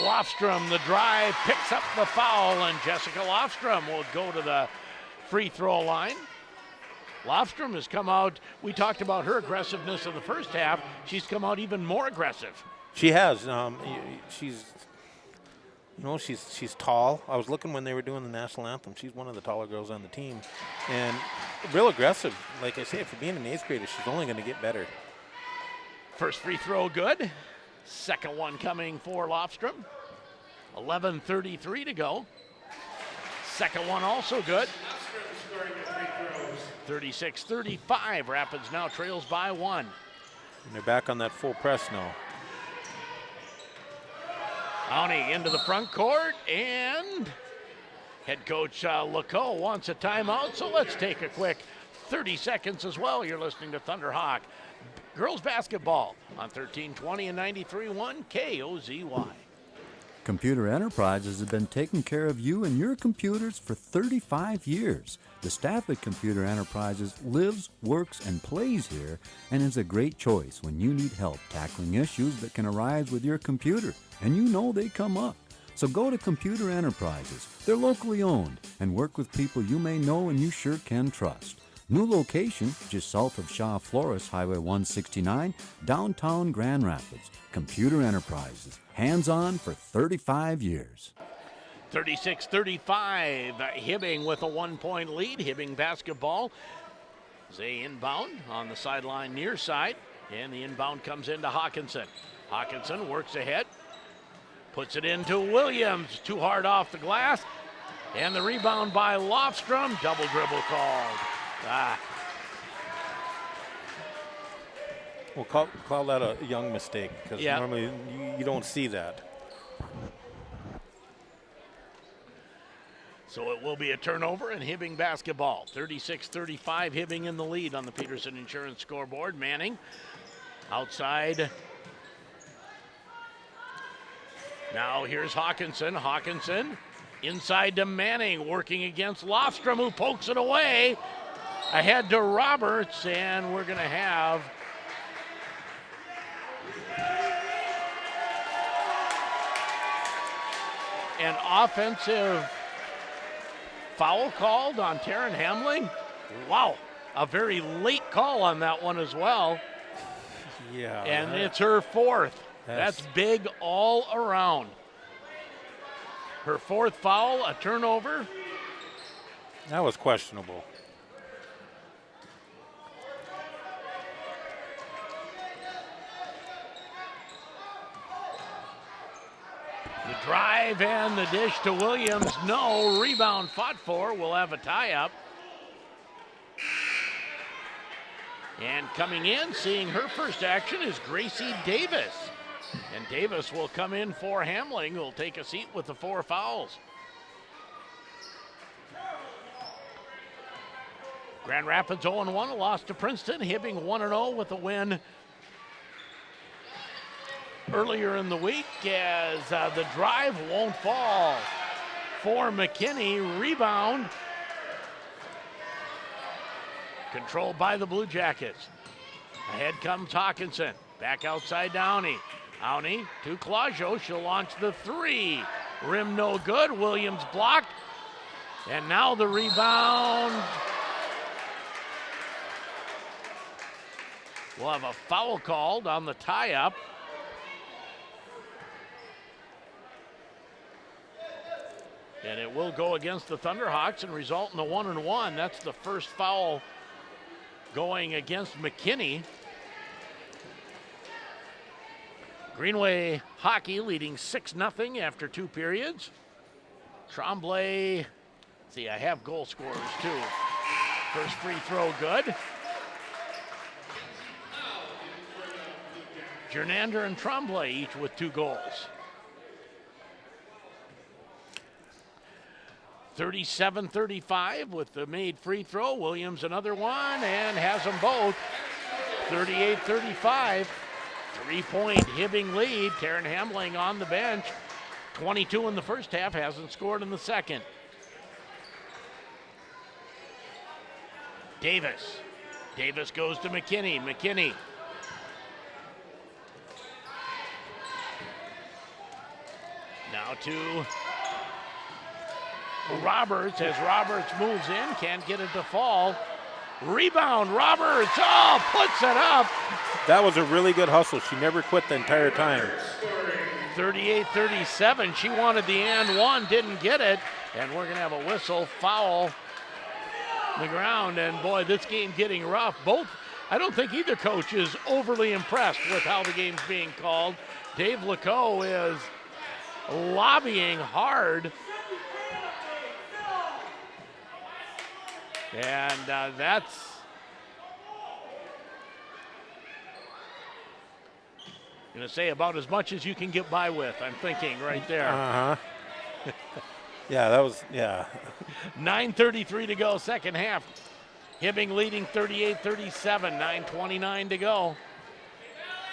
Lofstrom, the drive, picks up the foul, and Jessica Lofstrom will go to the free throw line. Lofstrom has come out, we talked about her aggressiveness in the first half. She's come out even more aggressive. She has. She's tall. I was looking when they were doing the national anthem. She's one of the taller girls on the team. And real aggressive. Like I say, for being an 8th grader, she's only going to get better. First free throw good. Second one coming for Lofstrom. 11:33 to go. Second one also good. 36-35. Rapids now trails by 1. And they're back on that full press now. Aune into the front court, and head coach Lecault wants a timeout, so let's take a quick 30 seconds as well. You're listening to Thunderhawk girls basketball on 1320 and 93.1 KOZY. Computer Enterprises have been taking care of you and your computers for 35 years. The staff at Computer Enterprises lives, works, and plays here, and is a great choice when you need help tackling issues that can arise with your computer, and you know they come up. So go to Computer Enterprises. They're locally owned and work with people you may know and you sure can trust. New location just south of Shaw Flores, Highway 169, downtown Grand Rapids. Computer Enterprises, hands-on for 35 years. 36-35, Hibbing with a 1-point lead. Hibbing basketball. They inbound on the sideline near side, and the inbound comes into Hawkinson. Hawkinson works ahead, puts it into Williams, too hard off the glass, and the rebound by Lofstrom, double dribble called. We'll call that a young mistake, because normally you don't see that. So it will be a turnover in Hibbing basketball. 36-35, Hibbing in the lead on the Peterson Insurance scoreboard. Manning outside. Now here's Hawkinson. Hawkinson inside to Manning, working against Lofstrom, who pokes it away. Ahead to Roberts, and we're going to have an offensive foul called on Taryn Hamling. Wow, a very late call on that one as well. Yeah. And it's her fourth. That's big all around. Her fourth foul, a turnover. That was questionable. The drive and the dish to Williams. No. Rebound fought for. We'll have a tie-up. And coming in, seeing her first action is Gracie Davis. And Davis will come in for Hamling, who will take a seat with the 4 fouls. Grand Rapids 0-1, a loss to Princeton. Hibbing 1-0 with a win earlier in the week as the drive won't fall for McKinney. Rebound controlled by the Blue Jackets. Ahead comes Hawkinson. Back outside to Auntie. Auntie to Claudio. She'll launch the 3. Rim no good. Williams blocked. And now the rebound. We'll have a foul called on the tie-up. And it will go against the Thunderhawks and result in a 1-1. That's the first foul going against McKinney. Greenway Hockey leading 6-0 after 2 periods. Tremblay, see, I have goal scorers too. First free throw good. Jernander and Tremblay each with 2 goals. 37-35 with the made free throw. Williams another one and has them both. 38-35. 3-point Hibbing lead. Taryn Hamling on the bench. 22 in the first half, hasn't scored in the second. Davis. Davis goes to McKinney. McKinney. Now to Roberts as Roberts moves in, can't get it to fall. Rebound, Roberts, puts it up. That was a really good hustle. She never quit the entire time. 38-37, she wanted the and one, didn't get it. And we're gonna have a whistle, foul on the ground. And boy, this game getting rough. I don't think either coach is overly impressed with how the game's being called. Dave Leco is lobbying hard. And that's going to say about as much as you can get by with, I'm thinking right there. Uh-huh. Yeah, that was, yeah. 9:33 to go, second half. Hibbing leading 38-37, 9:29 to go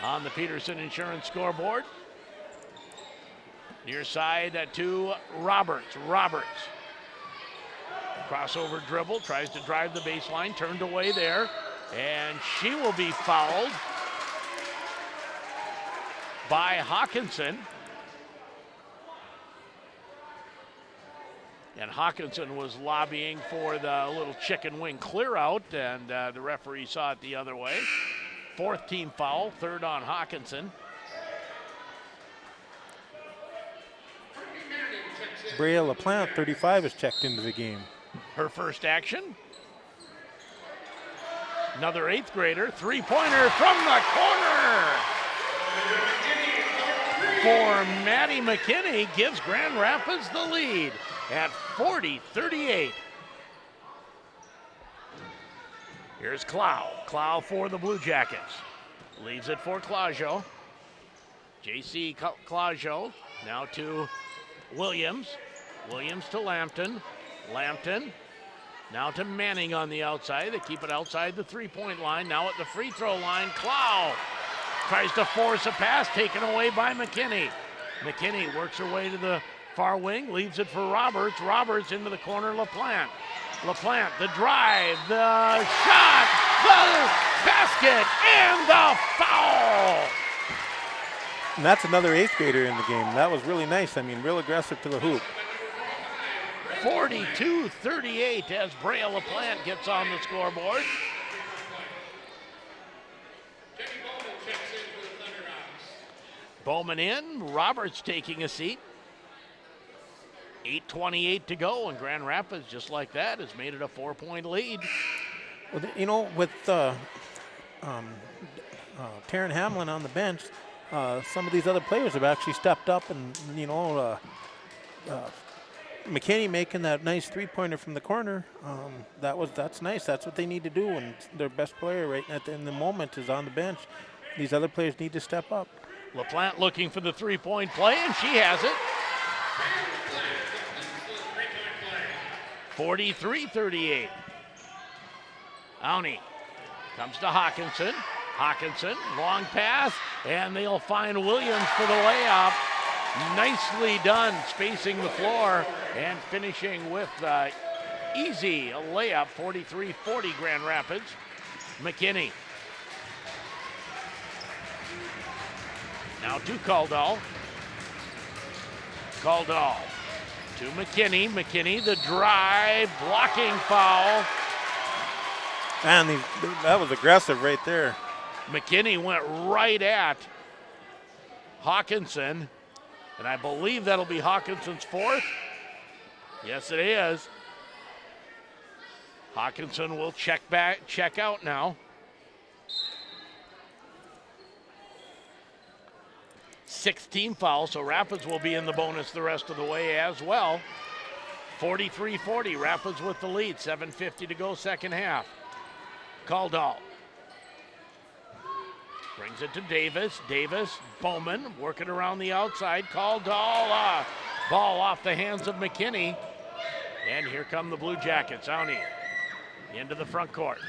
on the Peterson Insurance scoreboard. Near side to Roberts. Roberts. Crossover dribble, tries to drive the baseline, turned away there, and she will be fouled by Hawkinson. And Hawkinson was lobbying for the little chicken wing clear out, and the referee saw it the other way. 4th team foul, 3rd on Hawkinson. Brea LaPlante, 35, is checked into the game. Her first action. Another 8th grader, 3-pointer from the corner. For Maddie McKinney, gives Grand Rapids the lead at 40-38. Here's Clow. Clow for the Blue Jackets. Leaves it for Claudio. JC Claudio now to Williams. Williams to Lampton. Lampton now to Manning on the outside. They keep it outside the 3-point line. Now at the free throw line, Clow tries to force a pass, taken away by McKinney. McKinney works her way to the far wing, leaves it for Roberts. Roberts into the corner, LaPlante. LaPlante, the drive, the shot, the basket, and the foul. And that's another 8th grader in the game. That was really nice. I mean, real aggressive to the hoop. 42-38 as Brea LaPlante gets on the scoreboard. Bowman in, Roberts taking a seat. 8:28 to go, and Grand Rapids, just like that, has made it a 4-point lead. Well, you know, with Taryn Hamlin on the bench, some of these other players have actually stepped up, and you know, McKinney making that nice three-pointer from the corner. That's nice. That's what they need to do, and their best player right in the moment is on the bench. These other players need to step up. LaPlante looking for the three-point play, and she has it. 43-38. Auntie comes to Hawkinson. Hawkinson, long pass, and they'll find Williams for the layup. Nicely done, spacing the floor and finishing with easy layup, 43-40 Grand Rapids. McKinney. Now to Caldall. Caldall to McKinney. McKinney, the drive, blocking foul. Man, that was aggressive right there. McKinney went right at Hawkinson, and I believe that'll be Hawkinson's fourth. Yes, it is. Hawkinson will check out now. 16 fouls, so Rapids will be in the bonus the rest of the way as well. 43-40, Rapids with the lead, 7:50 to go, second half. Caldall brings it to Davis. Davis, Bowman working around the outside. Caldall, ball off the hands of McKinney. And here come the Blue Jackets, Auntie, into the front court.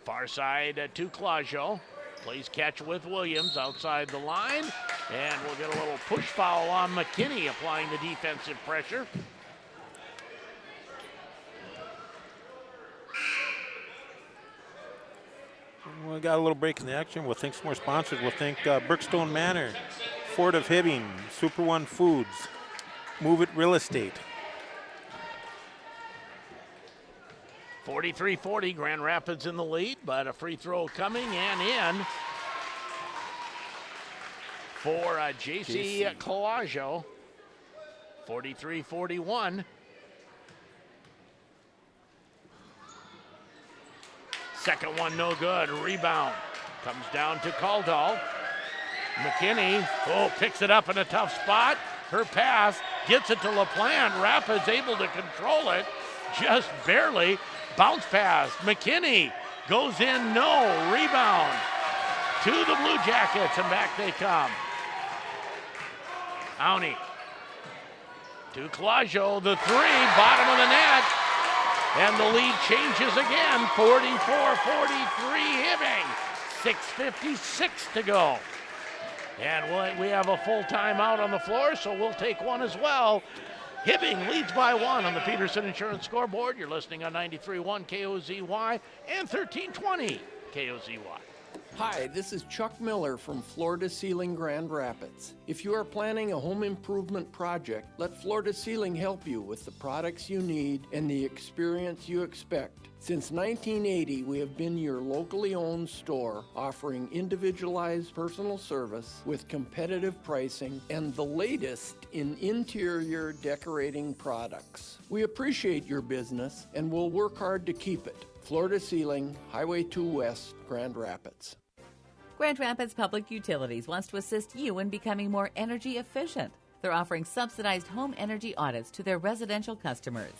Far side to Claudio. Plays catch with Williams outside the line. And we'll get a little push foul on McKinney, applying the defensive pressure. We got a little break in the action. We'll thank some more sponsors. We'll thank Brookstone Manor, Ford of Hibbing, Super One Foods, Move It Real Estate. 43-40, Grand Rapids in the lead, but a free throw coming and in for J.C. Claudio. 43-41. Second one no good. Rebound comes down to Caldall. McKinney, picks it up in a tough spot. Her pass gets it to LaPlante. Rapids able to control it just barely. Bounce pass. McKinney goes in, no. Rebound to the Blue Jackets, and back they come. Auntie to Claudio, the three, bottom of the net. And the lead changes again, 44-43 Hibbing, 6:56 to go. And we have a full timeout on the floor, so we'll take one as well. Hibbing leads by one on the Peterson Insurance scoreboard. You're listening on 93.1 KOZY and 1320 KOZY. Hi, this is Chuck Miller from Floor to Ceiling Grand Rapids. If you are planning a home improvement project, let Floor to Ceiling help you with the products you need and the experience you expect. Since 1980, we have been your locally owned store, offering individualized personal service with competitive pricing and the latest in interior decorating products. We appreciate your business and will work hard to keep it. Floor to Ceiling, Highway 2 West, Grand Rapids. Grand Rapids Public Utilities wants to assist you in becoming more energy efficient. They're offering subsidized home energy audits to their residential customers.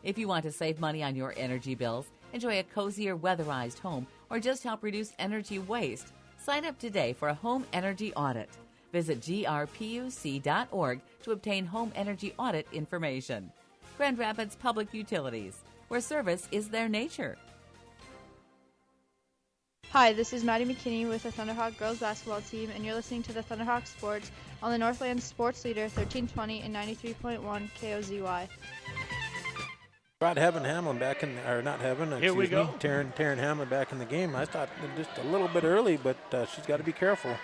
If you want to save money on your energy bills, enjoy a cozier weatherized home, or just help reduce energy waste, sign up today for a home energy audit. Visit grpuc.org to obtain home energy audit information. Grand Rapids Public Utilities, where service is their nature. Hi, this is Maddie McKinney with the Thunderhawk girls basketball team, and you're listening to the Thunderhawk Sports on the Northland Sports Leader 1320 and 93.1 KOZY. Brought Heaven Hamlin back in, or not Heaven, Here we go. Taryn Hamlin back in the game. I thought just a little bit early, but she's got to be careful.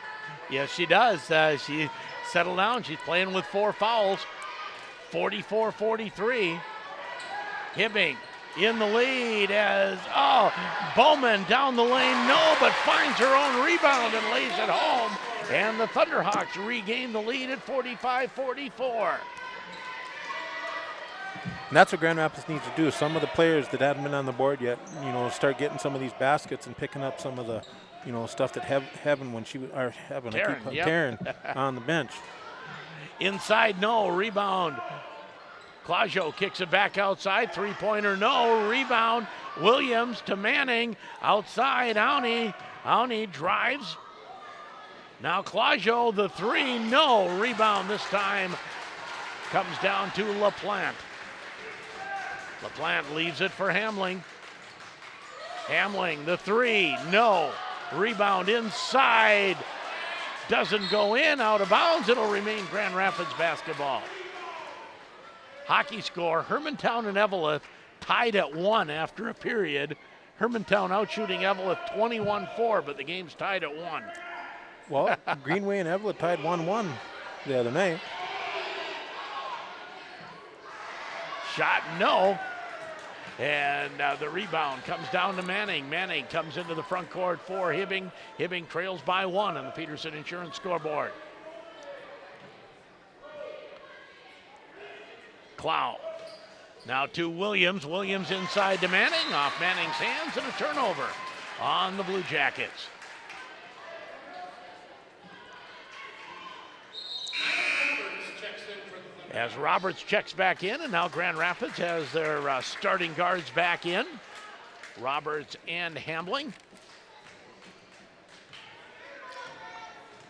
Yes, she does. She settled down. She's playing with 4 fouls. 44-43. Hibbing in the lead as, Bowman down the lane, no, but finds her own rebound and lays it home. And the Thunderhawks regain the lead at 45-44. And that's what Grand Rapids needs to do. Some of the players that haven't been on the board yet, start getting some of these baskets and picking up some of the, stuff that Heaven when she, or Heaven, Taryn on the bench. Inside, no, rebound. Clajo kicks it back outside, 3-pointer, no, rebound. Williams to Manning, outside, Auntie drives. Now Clajo, the 3, no, rebound this time comes down to LaPlante. LaPlante leaves it for Hamling. Hamling, the 3, no, rebound inside, doesn't go in, out of bounds, it'll remain Grand Rapids basketball. Hockey score, Hermantown and Eveleth tied at 1 after a period. Hermantown outshooting Eveleth 21-4, but the game's tied at 1. Well, Greenway and Eveleth tied 1-1 the other night. Shot, no. And the rebound comes down to Manning. Manning comes into the front court for Hibbing. Hibbing trails by 1 on the Peterson Insurance scoreboard. Clow. Now to Williams. Williams inside to Manning. Off Manning's hands and a turnover on the Blue Jackets. As Roberts checks back in, and now Grand Rapids has their starting guards back in. Roberts and Hamling.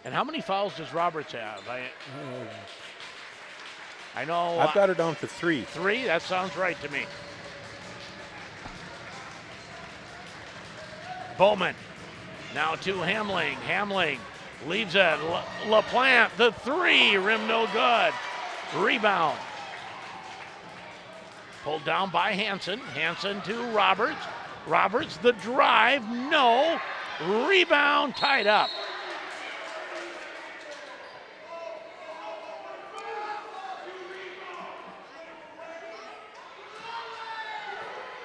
And how many fouls does Roberts have? I know. I've got her down to 3. 3? That sounds right to me. Bowman. Now to Hamling. Hamling leaves it. LaPlante, the 3, rim no good. Rebound. Pulled down by Hanson. Hanson to Roberts. Roberts, the drive, no. Rebound, tied up.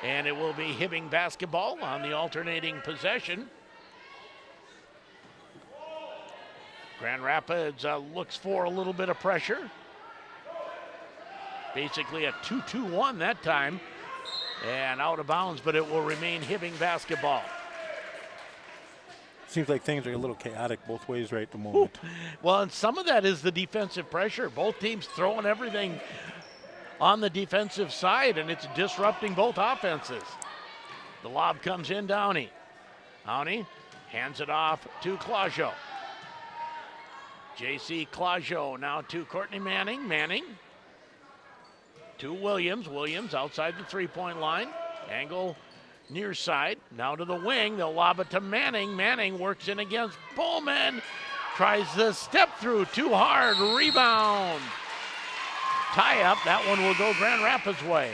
And it will be Hibbing basketball on the alternating possession. Grand Rapids looks for a little bit of pressure. Basically a 2-2-1 that time. And out of bounds, but it will remain Hibbing basketball. Seems like things are a little chaotic both ways right at the moment. Well, and some of that is the defensive pressure. Both teams throwing everything on the defensive side, and it's disrupting both offenses. The lob comes in, Downey. Downey hands it off to Clajo. J.C. Clajo now to Courtney Manning. Manning to Williams. Williams outside the three-point line. Angle near side. Now to the wing. They'll lob it to Manning. Manning works in against Bowman. Tries the step through. Too hard. Rebound. Tie up. That one will go Grand Rapids' way.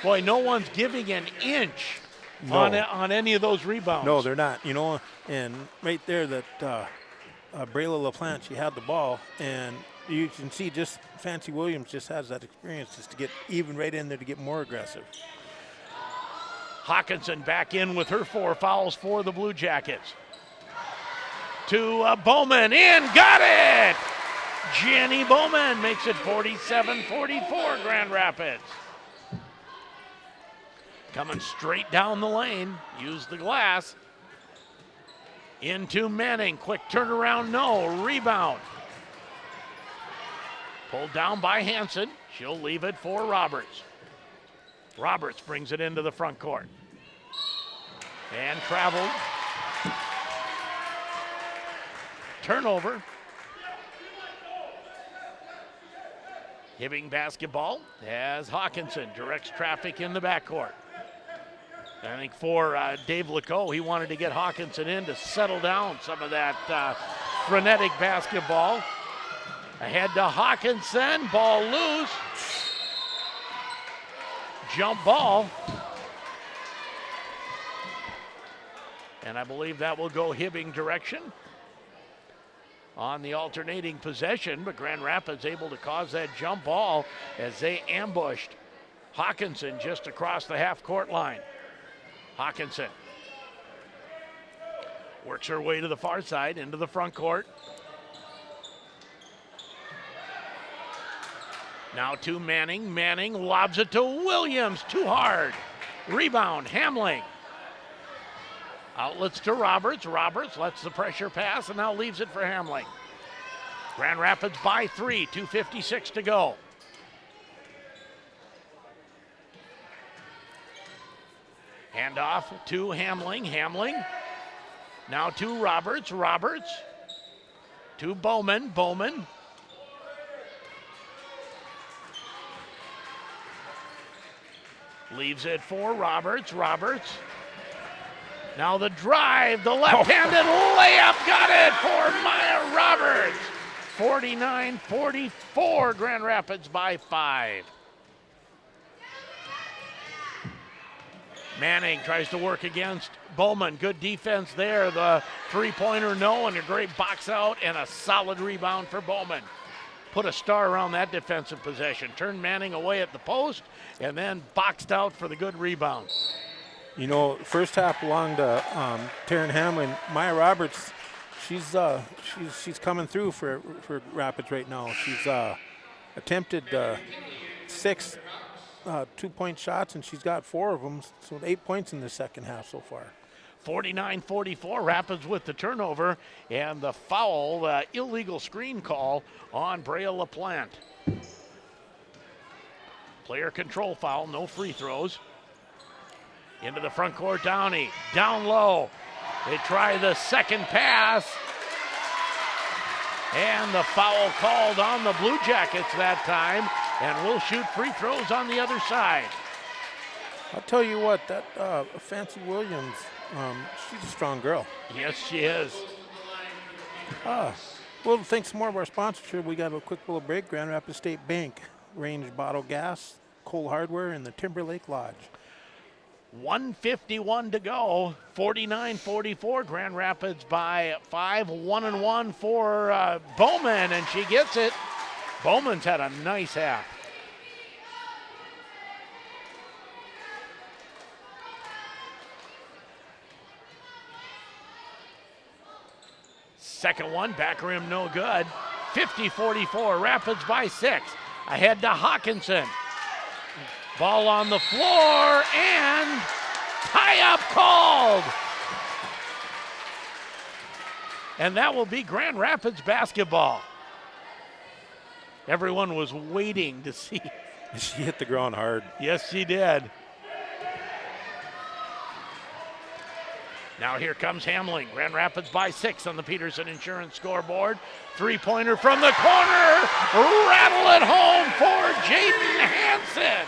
Boy, no one's giving an inch on any of those rebounds. No, they're not. And right there that Brayla LaPlante, she had the ball, and you can see just Fancy Williams just has that experience just to get even right in there to get more aggressive. Hawkinson back in with her 4 fouls for the Blue Jackets. To Bowman, in, got it! Jenny Bowman makes it 47-44 Grand Rapids. Coming straight down the lane, use the glass. Into Manning, quick turnaround, no, rebound. Pulled down by Hanson. She'll leave it for Roberts. Roberts brings it into the front court. And traveled. Turnover. Hibbing basketball as Hawkinson directs traffic in the backcourt. I think for Dave Leco, he wanted to get Hawkinson in to settle down some of that frenetic basketball. Ahead to Hawkinson, ball loose. jump ball. And I believe that will go Hibbing direction on the alternating possession, but Grand Rapids able to cause that jump ball as they ambushed Hawkinson just across the half-court line. Hawkinson works her way to the far side into the front court. Now to Manning. Manning lobs it to Williams. Too hard. Rebound, Hamling. Outlets to Roberts. Roberts lets the pressure pass and now leaves it for Hamling. Grand Rapids by 3, 2:56 to go. Handoff to Hamling. Hamling. Now to Roberts. Roberts. To Bowman. Bowman. Leaves it for Roberts. Roberts. Now the drive, the left-handed layup, got it for Maya Roberts. 49-44, Grand Rapids by 5. Manning tries to work against Bowman. Good defense there. The three-pointer no, and a great box out and a solid rebound for Bowman. Put a star around that defensive possession. Turned Manning away at the post and then boxed out for the good rebound. You know, first half belonged to Taryn Hamlin. Maya Roberts, she's coming through for Rapids right now. She's attempted 6 two-point shots, and she's got 4 of them, so 8 points in the second half so far. 49-44, Rapids with the turnover and the foul, the illegal screen call on Brea LaPlante. Player control foul, no free throws. Into the front court, Downey, down low. They try the second pass. And the foul called on the Blue Jackets that time, and we'll shoot free throws on the other side. I'll tell you what, that Fancy Williams, she's a strong girl. Yes, she is. Well, thanks more of our sponsorship. We got a quick little break. Grand Rapids State Bank, Range Bottle Gas, Cole Hardware, and the Timberlake Lodge. 1:51 to go. 49-44. Grand Rapids by 5. 1-1 for Bowman, and she gets it. Bowman's had a nice half. Second one, back rim, no good. 50-44. Rapids by 6. Ahead to Hawkinson. Ball on the floor, and tie-up called. And that will be Grand Rapids basketball. Everyone was waiting to see. She hit the ground hard. Yes, she did. Now here comes Hamling. Grand Rapids by 6 on the Peterson Insurance scoreboard. Three-pointer from the corner. Rattle it home for Jaden Hansen.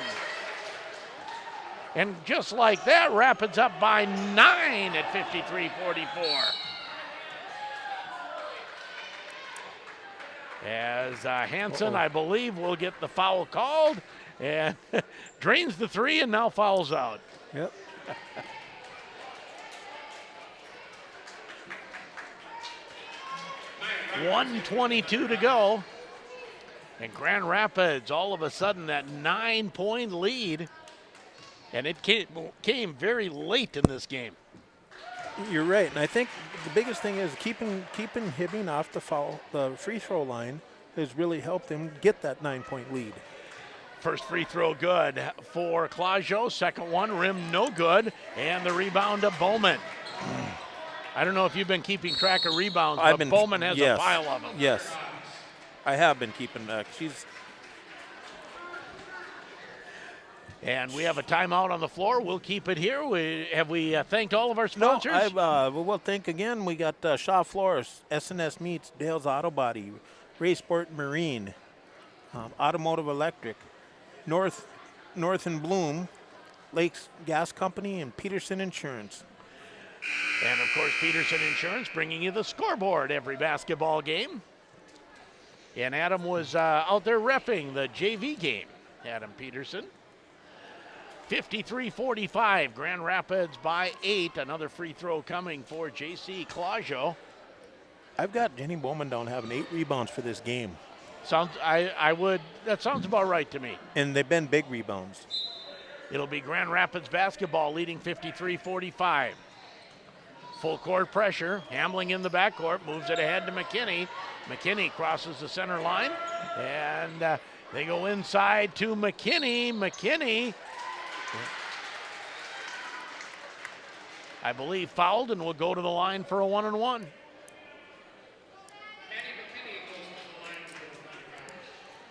And just like that, Rapids up by 9 at 53-44. As Hansen, I believe, will get the foul called and drains the 3 and now fouls out. Yep. 1:22 to go. And Grand Rapids, all of a sudden, that 9-point lead. And it came very late in this game. You're right, and I think the biggest thing is keeping Hibbing off the free throw line has really helped him get that 9-point lead. First free throw good for Claudio. Second one, rim no good, and the rebound to Bowman. I don't know if you've been keeping track of rebounds, but Bowman has a pile of them. Yes, I have been keeping. And we have a timeout on the floor. We'll keep it here. Have we thanked all of our sponsors? No, we'll thank again. We got Shaw Floors, S&S Meats, Dale's Auto Body, Raysport Marine, Automotive Electric, North and Bloom, Lakes Gas Company, and Peterson Insurance. And, of course, Peterson Insurance bringing you the scoreboard every basketball game. And Adam was out there reffing the JV game, Adam Peterson. 53-45, Grand Rapids by 8. Another free throw coming for J.C. Claudio. I've got Jenny Bowman down having 8 rebounds for this game. That sounds about right to me. And they've been big rebounds. It'll be Grand Rapids basketball leading 53-45. Full court pressure. Hamling in the backcourt, moves it ahead to McKinney. McKinney crosses the center line, and they go inside to McKinney. McKinney, I believe, fouled and will go to the line for a 1-and-1.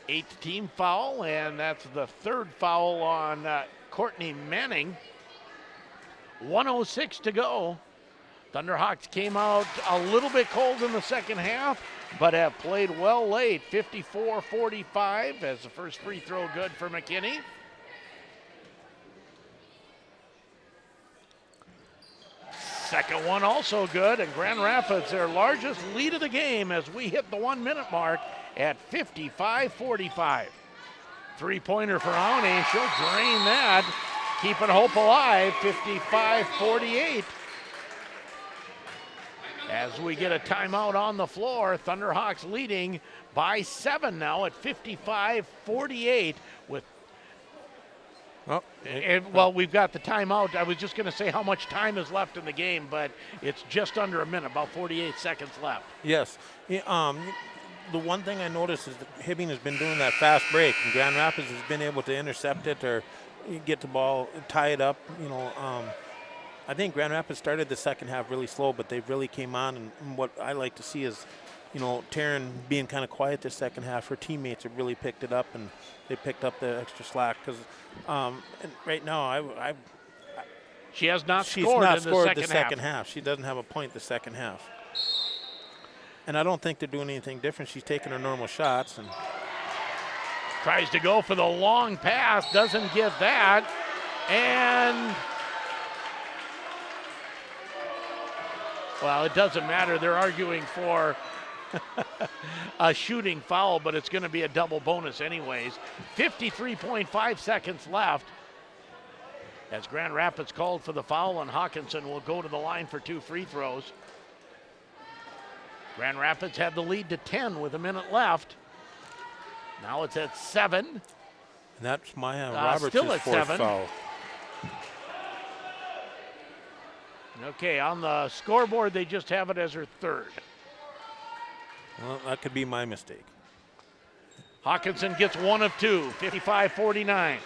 Eighth team foul, and that's the third foul on Courtney Manning. 1:06 to go. Thunderhawks came out a little bit cold in the second half, but have played well late. 54-45 as the first free throw good for McKinney. Second one also good, and Grand Rapids their largest lead of the game as we hit the 1 minute mark at 55-45. Three-pointer for Aune, she'll drain that, keeping hope alive, 55-48. As we get a timeout on the floor, Thunderhawks leading by 7 now at 55-48 with we've got the timeout. I was just going to say how much time is left in the game, but it's just under a minute, about 48 seconds left. Yes. The one thing I noticed is that Hibbing has been doing that fast break, and Grand Rapids has been able to intercept it or get the ball, tie it up. I think Grand Rapids started the second half really slow, but they really came on, and what I like to see is, Taryn being kind of quiet this second half. Her teammates have really picked it up, and they picked up the extra slack because right now she has not she's scored not in scored the second half. She doesn't have a point the second half. And I don't think they're doing anything different. She's taking her normal shots and tries to go for the long pass, doesn't get that, and well, it doesn't matter. They're arguing for a shooting foul, but it's going to be a double bonus anyways. 53.5 seconds left as Grand Rapids called for the foul, and Hawkinson will go to the line for 2 free throws. Grand Rapids had the lead to 10 with a minute left. Now it's at 7. And that's Maya Roberts' still at fourth 7. foul. Okay, on the scoreboard, they just have it as her third. Well, that could be my mistake. Hawkinson gets 1 of 2, 55-49.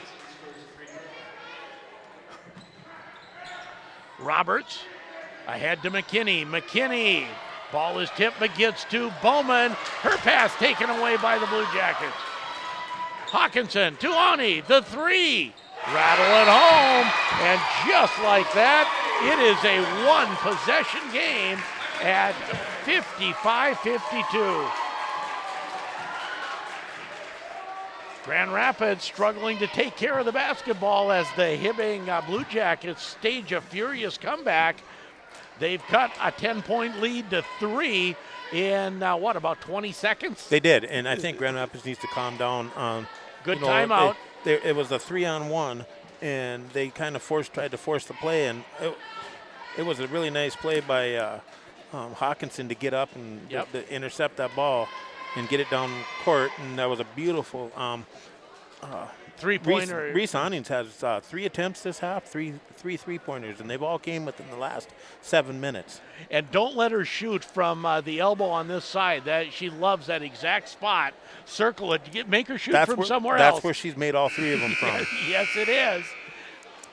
Roberts ahead to McKinney. McKinney, ball is tipped but gets to Bowman. Her pass taken away by the Blue Jackets. Hawkinson to Aune, the 3. Rattle it home, and just like that, it is a 1-possession game at 55-52. Grand Rapids struggling to take care of the basketball as the Hibbing Blue Jackets stage a furious comeback. They've cut a 10-point lead to 3 in, about 20 seconds? They did, and I think Grand Rapids needs to calm down. Good timeout. It was a 3-on-1, and they kind of tried to force the play, and it was a really nice play by Hawkinson to get up and to intercept that ball and get it down court, and that was a beautiful three-pointer. Reese Awnings has 3 attempts this half, three three-pointers, and they've all came within the last 7 minutes. And don't let her shoot from the elbow on this side. That she loves that exact spot. Circle it, make her shoot somewhere else. That's where she's made all 3 of them from. Yes, it is.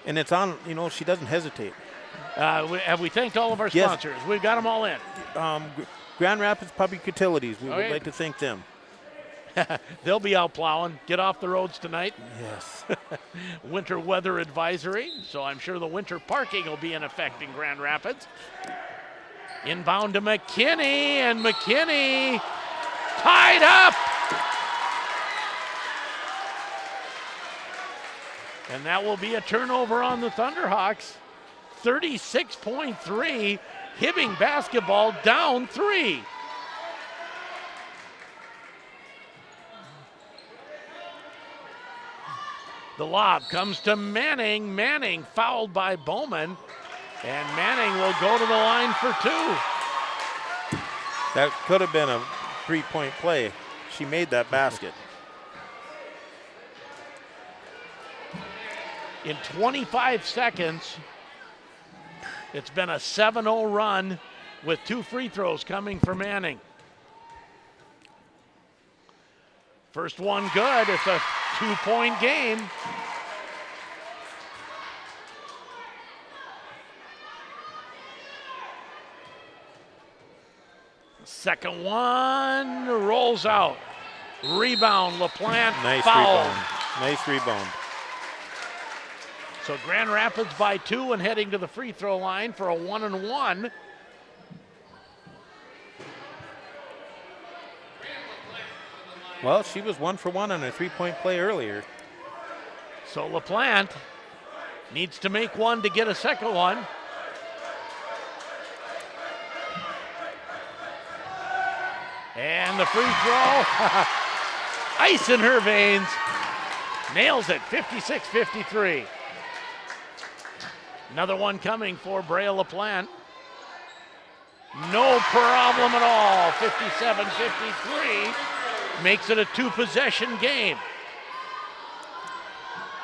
And it's on, she doesn't hesitate. Have we thanked all of our sponsors? Yes. We've got them all in. Grand Rapids Public Utilities, we would like to thank them. They'll be out plowing. Get off the roads tonight. Yes. Winter weather advisory, so I'm sure the winter parking will be in effect in Grand Rapids. Inbound to McKinney, and McKinney tied up. And that will be a turnover on the Thunderhawks. 36.3, Hibbing basketball down 3. The lob comes to Manning. Manning fouled by Bowman, and Manning will go to the line for 2. That could have been a 3-point play. She made that basket. In 25 seconds, it's been a 7-0 run with 2 free throws coming for Manning. First one good. It's a 2-point game. Second one rolls out. Rebound, LaPlante, Nice foul. rebound. Nice rebound. So Grand Rapids by 2 and heading to the free throw line for a 1-and-1. Well, she was 1 for 1 on a 3-point play earlier. So LaPlante needs to make one to get a second one. And the free throw, ice in her veins, nails it, 56-53. Another one coming for Brea LaPlante. No problem at all, 57-53, makes it a 2-possession game.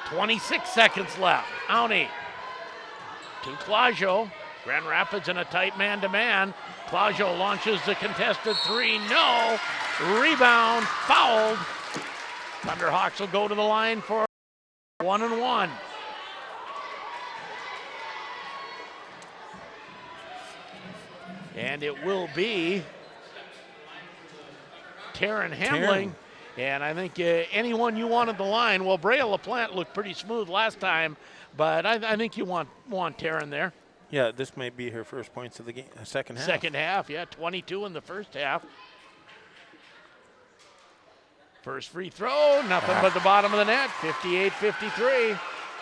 26 seconds left, Auntie to Claudio. Grand Rapids in a tight man-to-man. Claudio launches the contested 3, no. Rebound, fouled. Thunderhawks will go to the line for 1-and-1. And it will be Taryn Hamling. And I think anyone you want at the line, well, Brea LaPlante looked pretty smooth last time, but I think you want Taryn there. Yeah, this might be her first points of the game, second half. Second half, yeah, 22 in the first half. First free throw, nothing but the bottom of the net, 58-53.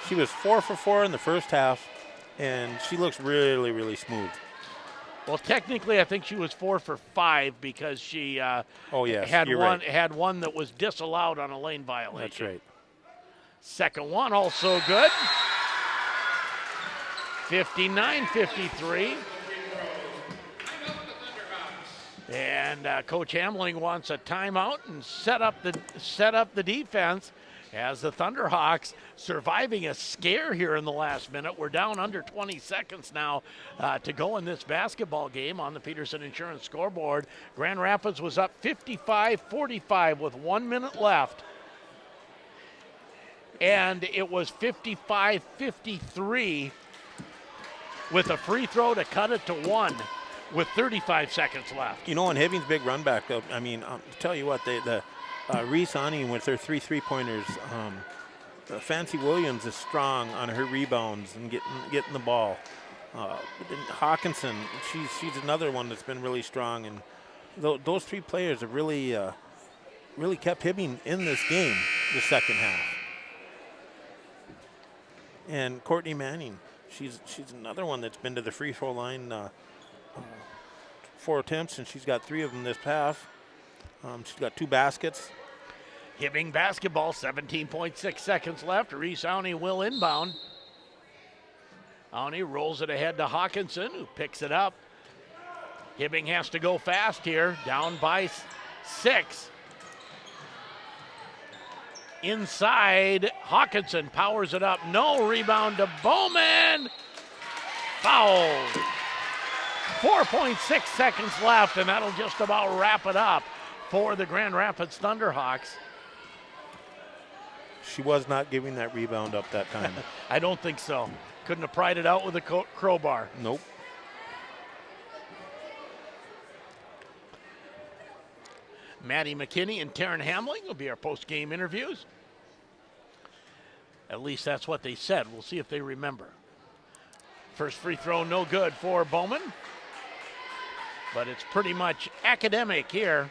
She was 4 for 4 in the first half, and she looks really, really smooth. Well, technically, I think she was 4 for 5 because she had one that was disallowed on a lane violation. That's right. Second one also good. 59-53. And Coach Hamling wants a timeout and set up the defense as the Thunderhawks surviving a scare here in the last minute. We're down under 20 seconds now to go in this basketball game on the Peterson Insurance scoreboard. Grand Rapids was up 55-45 with 1 minute left. And it was 55-53 with a free throw to cut it to 1 with 35 seconds left. You know, on Hibbing's big run back, I mean, tell you what, Reese Ani with their 3 3-pointers, Fancy Williams is strong on her rebounds and getting the ball. Hawkinson, she's another one that's been really strong, and those 3 players have really kept Hibbing in this game, the second half. And Courtney Manning, she's another one that's been to the free throw line 4 attempts, and she's got 3 of them this half. She's got 2 baskets. Hibbing basketball, 17.6 seconds left. Reese Auntie will inbound. Auntie rolls it ahead to Hawkinson, who picks it up. Hibbing has to go fast here, down by 6. Inside, Hawkinson powers it up. No, rebound to Bowman. Foul. 4.6 seconds left, and that'll just about wrap it up for the Grand Rapids Thunderhawks. She was not giving that rebound up that time. I don't think so. Couldn't have pried it out with a crowbar. Nope. Maddie McKinney and Taryn Hamling will be our post-game interviews. At least that's what they said. We'll see if they remember. First free throw, no good for Bowman. But it's pretty much academic here.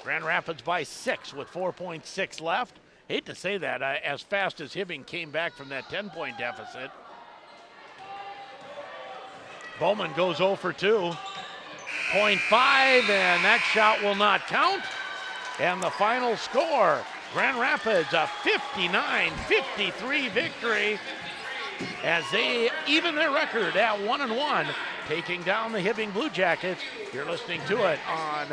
Grand Rapids by 6 with 4.6 left. Hate to say that, as fast as Hibbing came back from that 10-point deficit. Bowman goes 0 for 2. 0.5, and that shot will not count. And the final score, Grand Rapids a 59-53 victory as they even their record at 1-1, taking down the Hibbing Blue Jackets. You're listening to it on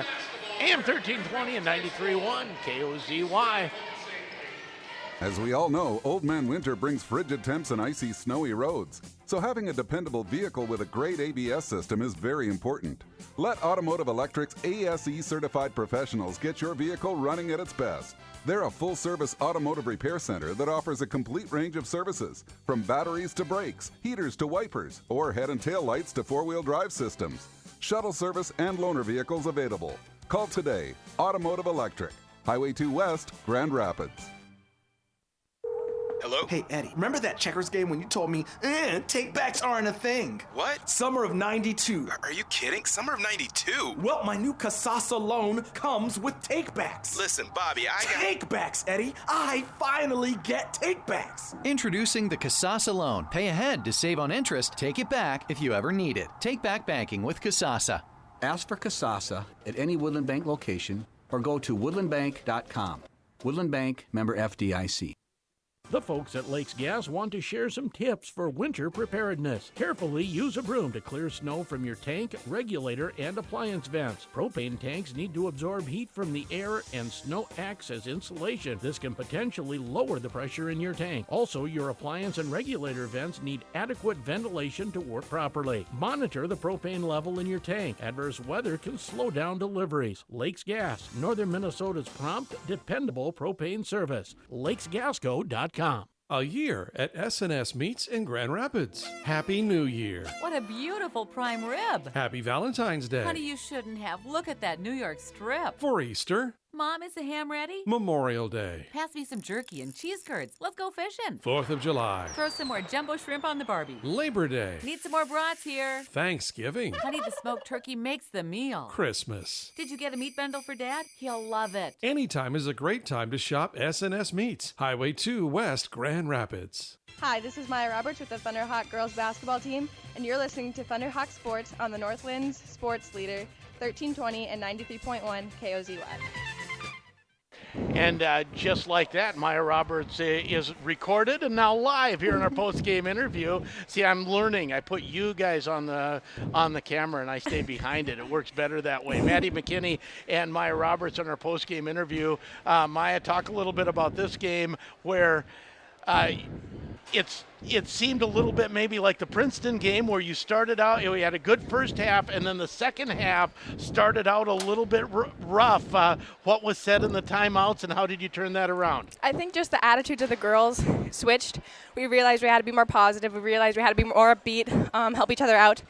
AM 1320 and 93.1 KOZY. As we all know, old man winter brings frigid temps and icy, snowy roads. So having a dependable vehicle with a great ABS system is very important. Let Automotive Electric's ASE certified professionals get your vehicle running at its best. They're a full-service automotive repair center that offers a complete range of services, from batteries to brakes, heaters to wipers, or head and tail lights to four-wheel drive systems. Shuttle service and loaner vehicles available. Call today. Automotive Electric, Highway 2 West, Grand Rapids. Hello? Hey, Eddie, remember that checkers game when you told me, take-backs aren't a thing? What? Summer of 92. Are you kidding? Summer of 92? Well, my new Kasasa loan comes with take-backs. Listen, Bobby, I got... Take-backs, Eddie. I finally get take-backs. Introducing the Kasasa loan. Pay ahead to save on interest. Take it back if you ever need it. Take back banking with Kasasa. Ask for Kasasa at any Woodland Bank location or go to woodlandbank.com. Woodland Bank, member FDIC. The folks at Lakes Gas want to share some tips for winter preparedness. Carefully use a broom to clear snow from your tank, regulator, and appliance vents. Propane tanks need to absorb heat from the air, and snow acts as insulation. This can potentially lower the pressure in your tank. Also, your appliance and regulator vents need adequate ventilation to work properly. Monitor the propane level in your tank. Adverse weather can slow down deliveries. Lakes Gas, Northern Minnesota's prompt, dependable propane service. LakesGasco.com. A year at S&S Meats in Grand Rapids. Happy New Year. What a beautiful prime rib. Happy Valentine's Day. Honey, you shouldn't have. Look at that New York strip. For Easter. Mom, is the ham ready? Memorial Day. Pass me some jerky and cheese curds. Let's go fishing. 4th of July. Throw some more jumbo shrimp on the Barbie. Labor Day. Need some more brats here. Thanksgiving. Honey, the smoked turkey makes the meal. Christmas. Did you get a meat bundle for Dad? He'll love it. Anytime is a great time to shop S&S Meats. Highway 2 West, Grand Rapids. Hi, this is Maya Roberts with the Thunderhawk girls basketball team, and you're listening to Thunderhawk Sports on the Northlands Sports Leader, 1320 and 93.1 KOZY. And just like that, Maya Roberts is recorded and now live here in our post-game interview. See, I'm learning. I put you guys on the camera and I stay behind it. It works better that way. Maddie McKinney and Maya Roberts on our post-game interview. Maya, talk a little bit about this game where it seemed a little bit maybe like the Princeton game where you started out, we had a good first half, and then the second half started out a little bit rough. What was said in the timeouts, and how did you turn that around? I think just the attitudes of the girls switched. We realized we had to be more positive. We realized we had to be more upbeat, help each other out.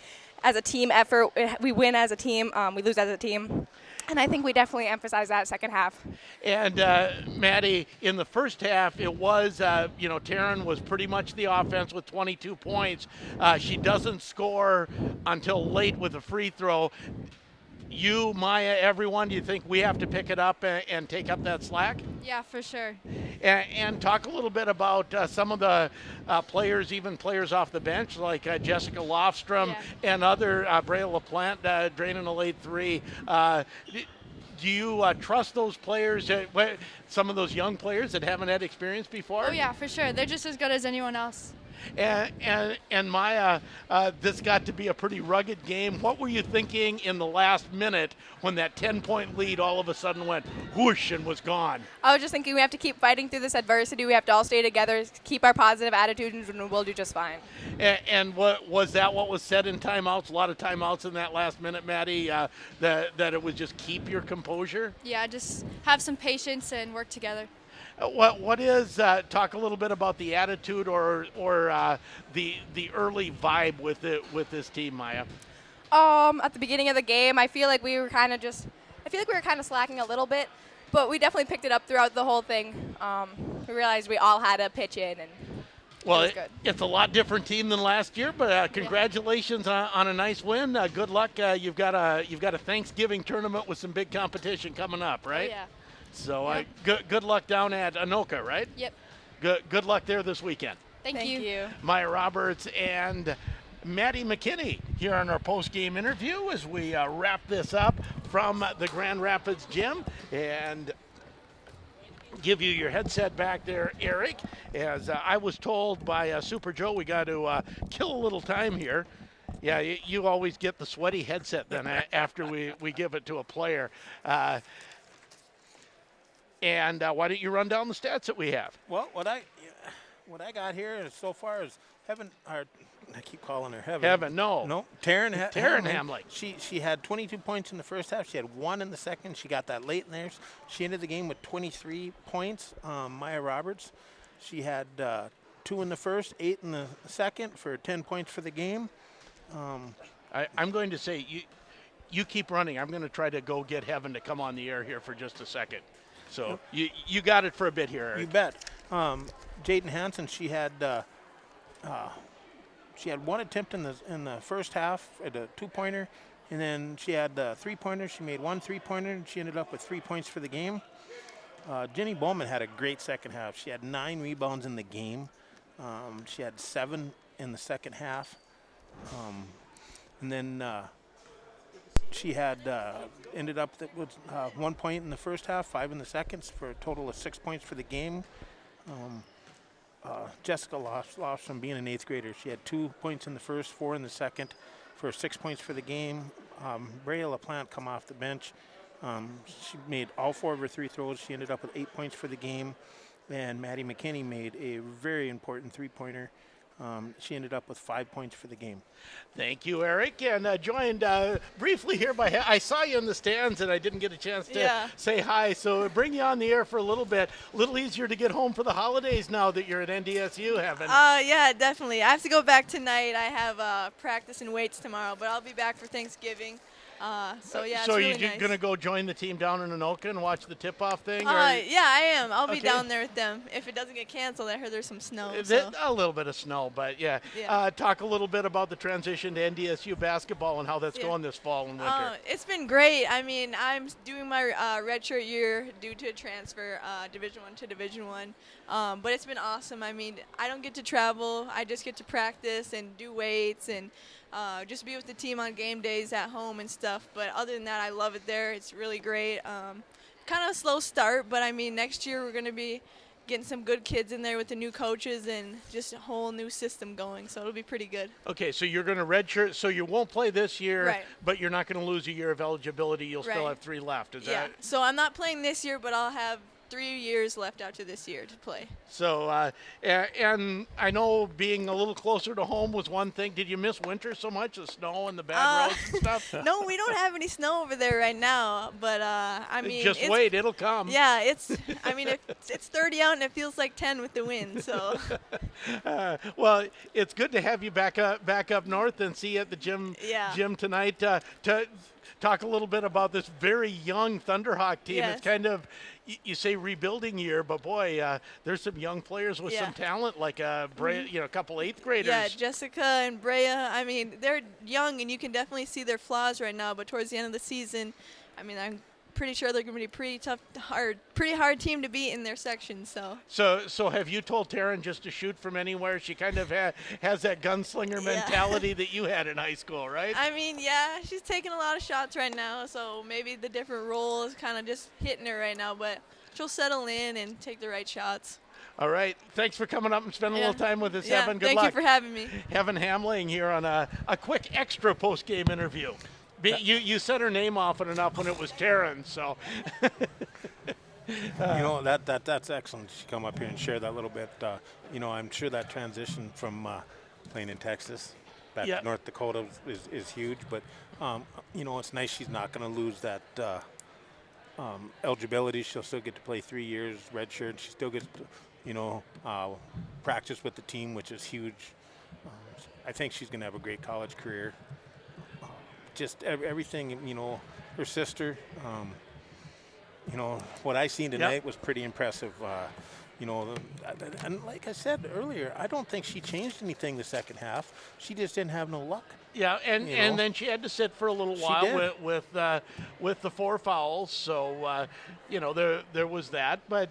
As a team effort, we win as a team, we lose as a team. And I think we definitely emphasized that second half. And Maddie, in the first half, it was, Taryn was pretty much the offense with 22 points. She doesn't score until late with a free throw. You, Maya, everyone, do you think we have to pick it up and take up that slack? Yeah, for sure. And talk a little bit about some of the players, even players off the bench, like Jessica Lofstrom and other, Brea LaPlante draining a late three. Do you trust those players, some of those young players that haven't had experience before? Oh, yeah, for sure. They're just as good as anyone else. And Maya, this got to be a pretty rugged game. What were you thinking in the last minute when that 10-point lead all of a sudden went whoosh and was gone? I was just thinking we have to keep fighting through this adversity. We have to all stay together, keep our positive attitudes, and we'll do just fine. And what was said in timeouts? A lot of timeouts in that last minute, Maddie, that it was just keep your composure? Yeah, just have some patience and work together. What is talk a little bit about the attitude or the early vibe with this team, Maya? At the beginning of the game, I feel like we were kind of slacking a little bit, but we definitely picked it up throughout the whole thing. We realized we all had to pitch in, and it's a lot different team than last year, but congratulations on a nice win. Good luck. You've got a Thanksgiving tournament with some big competition coming up, right? Oh, yeah. So good luck down at Anoka, right? Yep. Good luck there this weekend. Thank you. Maya Roberts and Maddie McKinney here on our post-game interview as we wrap this up from the Grand Rapids gym. And give you your headset back there, Eric. As I was told by Super Joe, we got to kill a little time here. Yeah, you always get the sweaty headset then after we give it to a player. And why don't you run down the stats that we have? Well, what I got here is so far is Heaven. I keep calling her Heaven. Heaven, no. No, Taryn Hamling. She had 22 points in the first half. She had 1 in the second. She got that late in there. She ended the game with 23 points. Maya Roberts, she had 2 in the first, 8 in the second for 10 points for the game. I'm going to say you keep running. I'm going to try to go get Heaven to come on the air here for just a second. So you got it for a bit here, Eric. You bet. Jaden Hansen, she had 1 attempt in the first half at a 2-pointer, and then she had 3-pointers. She made 1 3-pointer, and she ended up with 3 points for the game. Jenny Bowman had a great second half. She had 9 rebounds in the game. She had 7 in the second half. And then she had ended up with 1 point in the first half, 5 in the second, for a total of 6 points for the game. Jessica lost from being an 8th grader. She had 2 points in the first, 4 in the second, for 6 points for the game. Brea LaPlante come off the bench. She made all 4 of her 3 throws. She ended up with 8 points for the game. And Maddie McKinney made a very important 3-pointer. She ended up with 5 points for the game. Thank you, Eric. And joined briefly here by, I saw you in the stands and I didn't get a chance to say hi. So bring you on the air for a little bit. A little easier to get home for the holidays now that you're at NDSU, Heaven. Yeah, definitely. I have to go back tonight. I have practice and weights tomorrow, but I'll be back for Thanksgiving. So it's really you're nice. going to go join the team down in Anoka and watch the tip-off thing? Yeah, I am. I'll be down there with them. If it doesn't get canceled, I heard there's some snow. A little bit of snow, but yeah. Talk a little bit about the transition to NDSU basketball and how that's going this fall and winter. It's been great. I mean, I'm doing my redshirt year due to a transfer, Division I to Division I. But it's been awesome. I mean, I don't get to travel. I just get to practice and do weights and just be with the team on game days at home and stuff. But other than that, I love it there. It's really great. Kind of a slow start, but I mean, next year we're going to be getting some good kids in there with the new coaches and just a whole new system going. So it'll be pretty good. Okay, so you're going to redshirt. So you won't play this year, right, but you're not going to lose a year of eligibility. You'll still have 3 left. Is that? So I'm not playing this year, but I'll have 3 years left after this year to play. So, and I know being a little closer to home was one thing. Did you miss winter so much, the snow and the bad roads and stuff? No, we don't have any snow over there right now, but I mean, just wait, it'll come. Yeah, I mean, it's 30 out and it feels like 10 with the wind. So. Well, it's good to have you back up north and see you at the gym tonight. To talk a little bit about this very young Thunderhawk team. It's kind of, you say rebuilding year, but boy, there's some young players with some talent, like Brea, a couple 8th graders. Yeah, Jessica and Brea. I mean, they're young, and you can definitely see their flaws right now. But towards the end of the season, I mean, I'm pretty sure they're going to be pretty hard team to beat in their section. So have you told Taryn just to shoot from anywhere? She kind of has that gunslinger mentality that you had in high school, right? I mean, yeah, she's taking a lot of shots right now, so maybe the different role is kind of just hitting her right now, but she'll settle in and take the right shots. All right. Thanks for coming up and spending a little time with us, Heaven. Good luck. Thank you for having me. Heaven Hamling here on a quick extra post-game interview. You said her name often enough when it was Taryn, so. That's excellent. She come up here and share that little bit. I'm sure that transition from playing in Texas back to North Dakota is huge. But it's nice she's not going to lose that eligibility. She'll still get to play 3 years redshirt. She still gets to, practice with the team, which is huge. I think she's going to have a great college career. Just everything, her sister, what I seen tonight was pretty impressive. And like I said earlier, I don't think she changed anything the second half. She just didn't have no luck. Yeah, and then she had to sit for a little while with the 4 fouls. So there was that. But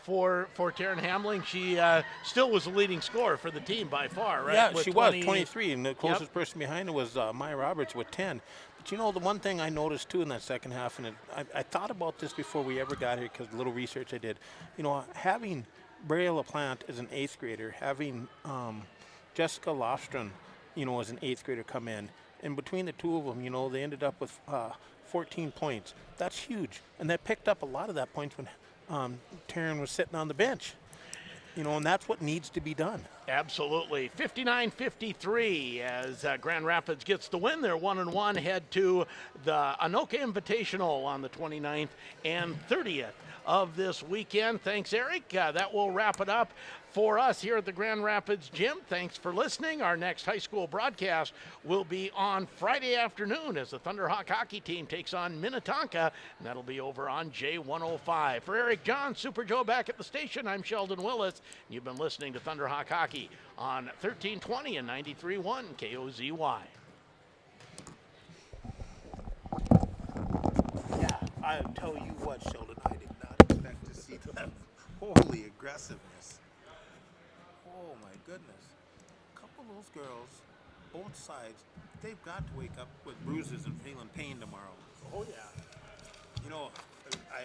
for Taryn Hamling, she still was the leading scorer for the team by far, right? Yeah, she was 23, and the closest person behind her was Maya Roberts with 10. But you know, the one thing I noticed too in that second half, and I thought about this before we ever got here because the little research I did, you know, having Brea LaPlante as an 8th grader, having Jessica Lofstrand, you know, as an 8th grader come in, and between the two of them, you know, they ended up with 14 points. That's huge. And they picked up a lot of that points when Taryn was sitting on the bench. You know, and that's what needs to be done. Absolutely. 59-53 as Grand Rapids gets the win. They're 1-1, head to the Anoka Invitational on the 29th and 30th of this weekend. Thanks, Eric. That will wrap it up for us here at the Grand Rapids Gym. Thanks for listening. Our next high school broadcast will be on Friday afternoon as the Thunderhawk hockey team takes on Minnetonka, and that'll be over on J105. For Eric John, Super Joe back at the station, I'm Sheldon Willis. You've been listening to Thunderhawk hockey on 1320 and 93.1 KOZY. Yeah, I tell you what, Sheldon, I did not expect to see that holy aggressiveness. Oh my goodness. A couple of those girls, both sides, they've got to wake up with bruises and feeling pain tomorrow. Oh yeah. You know, I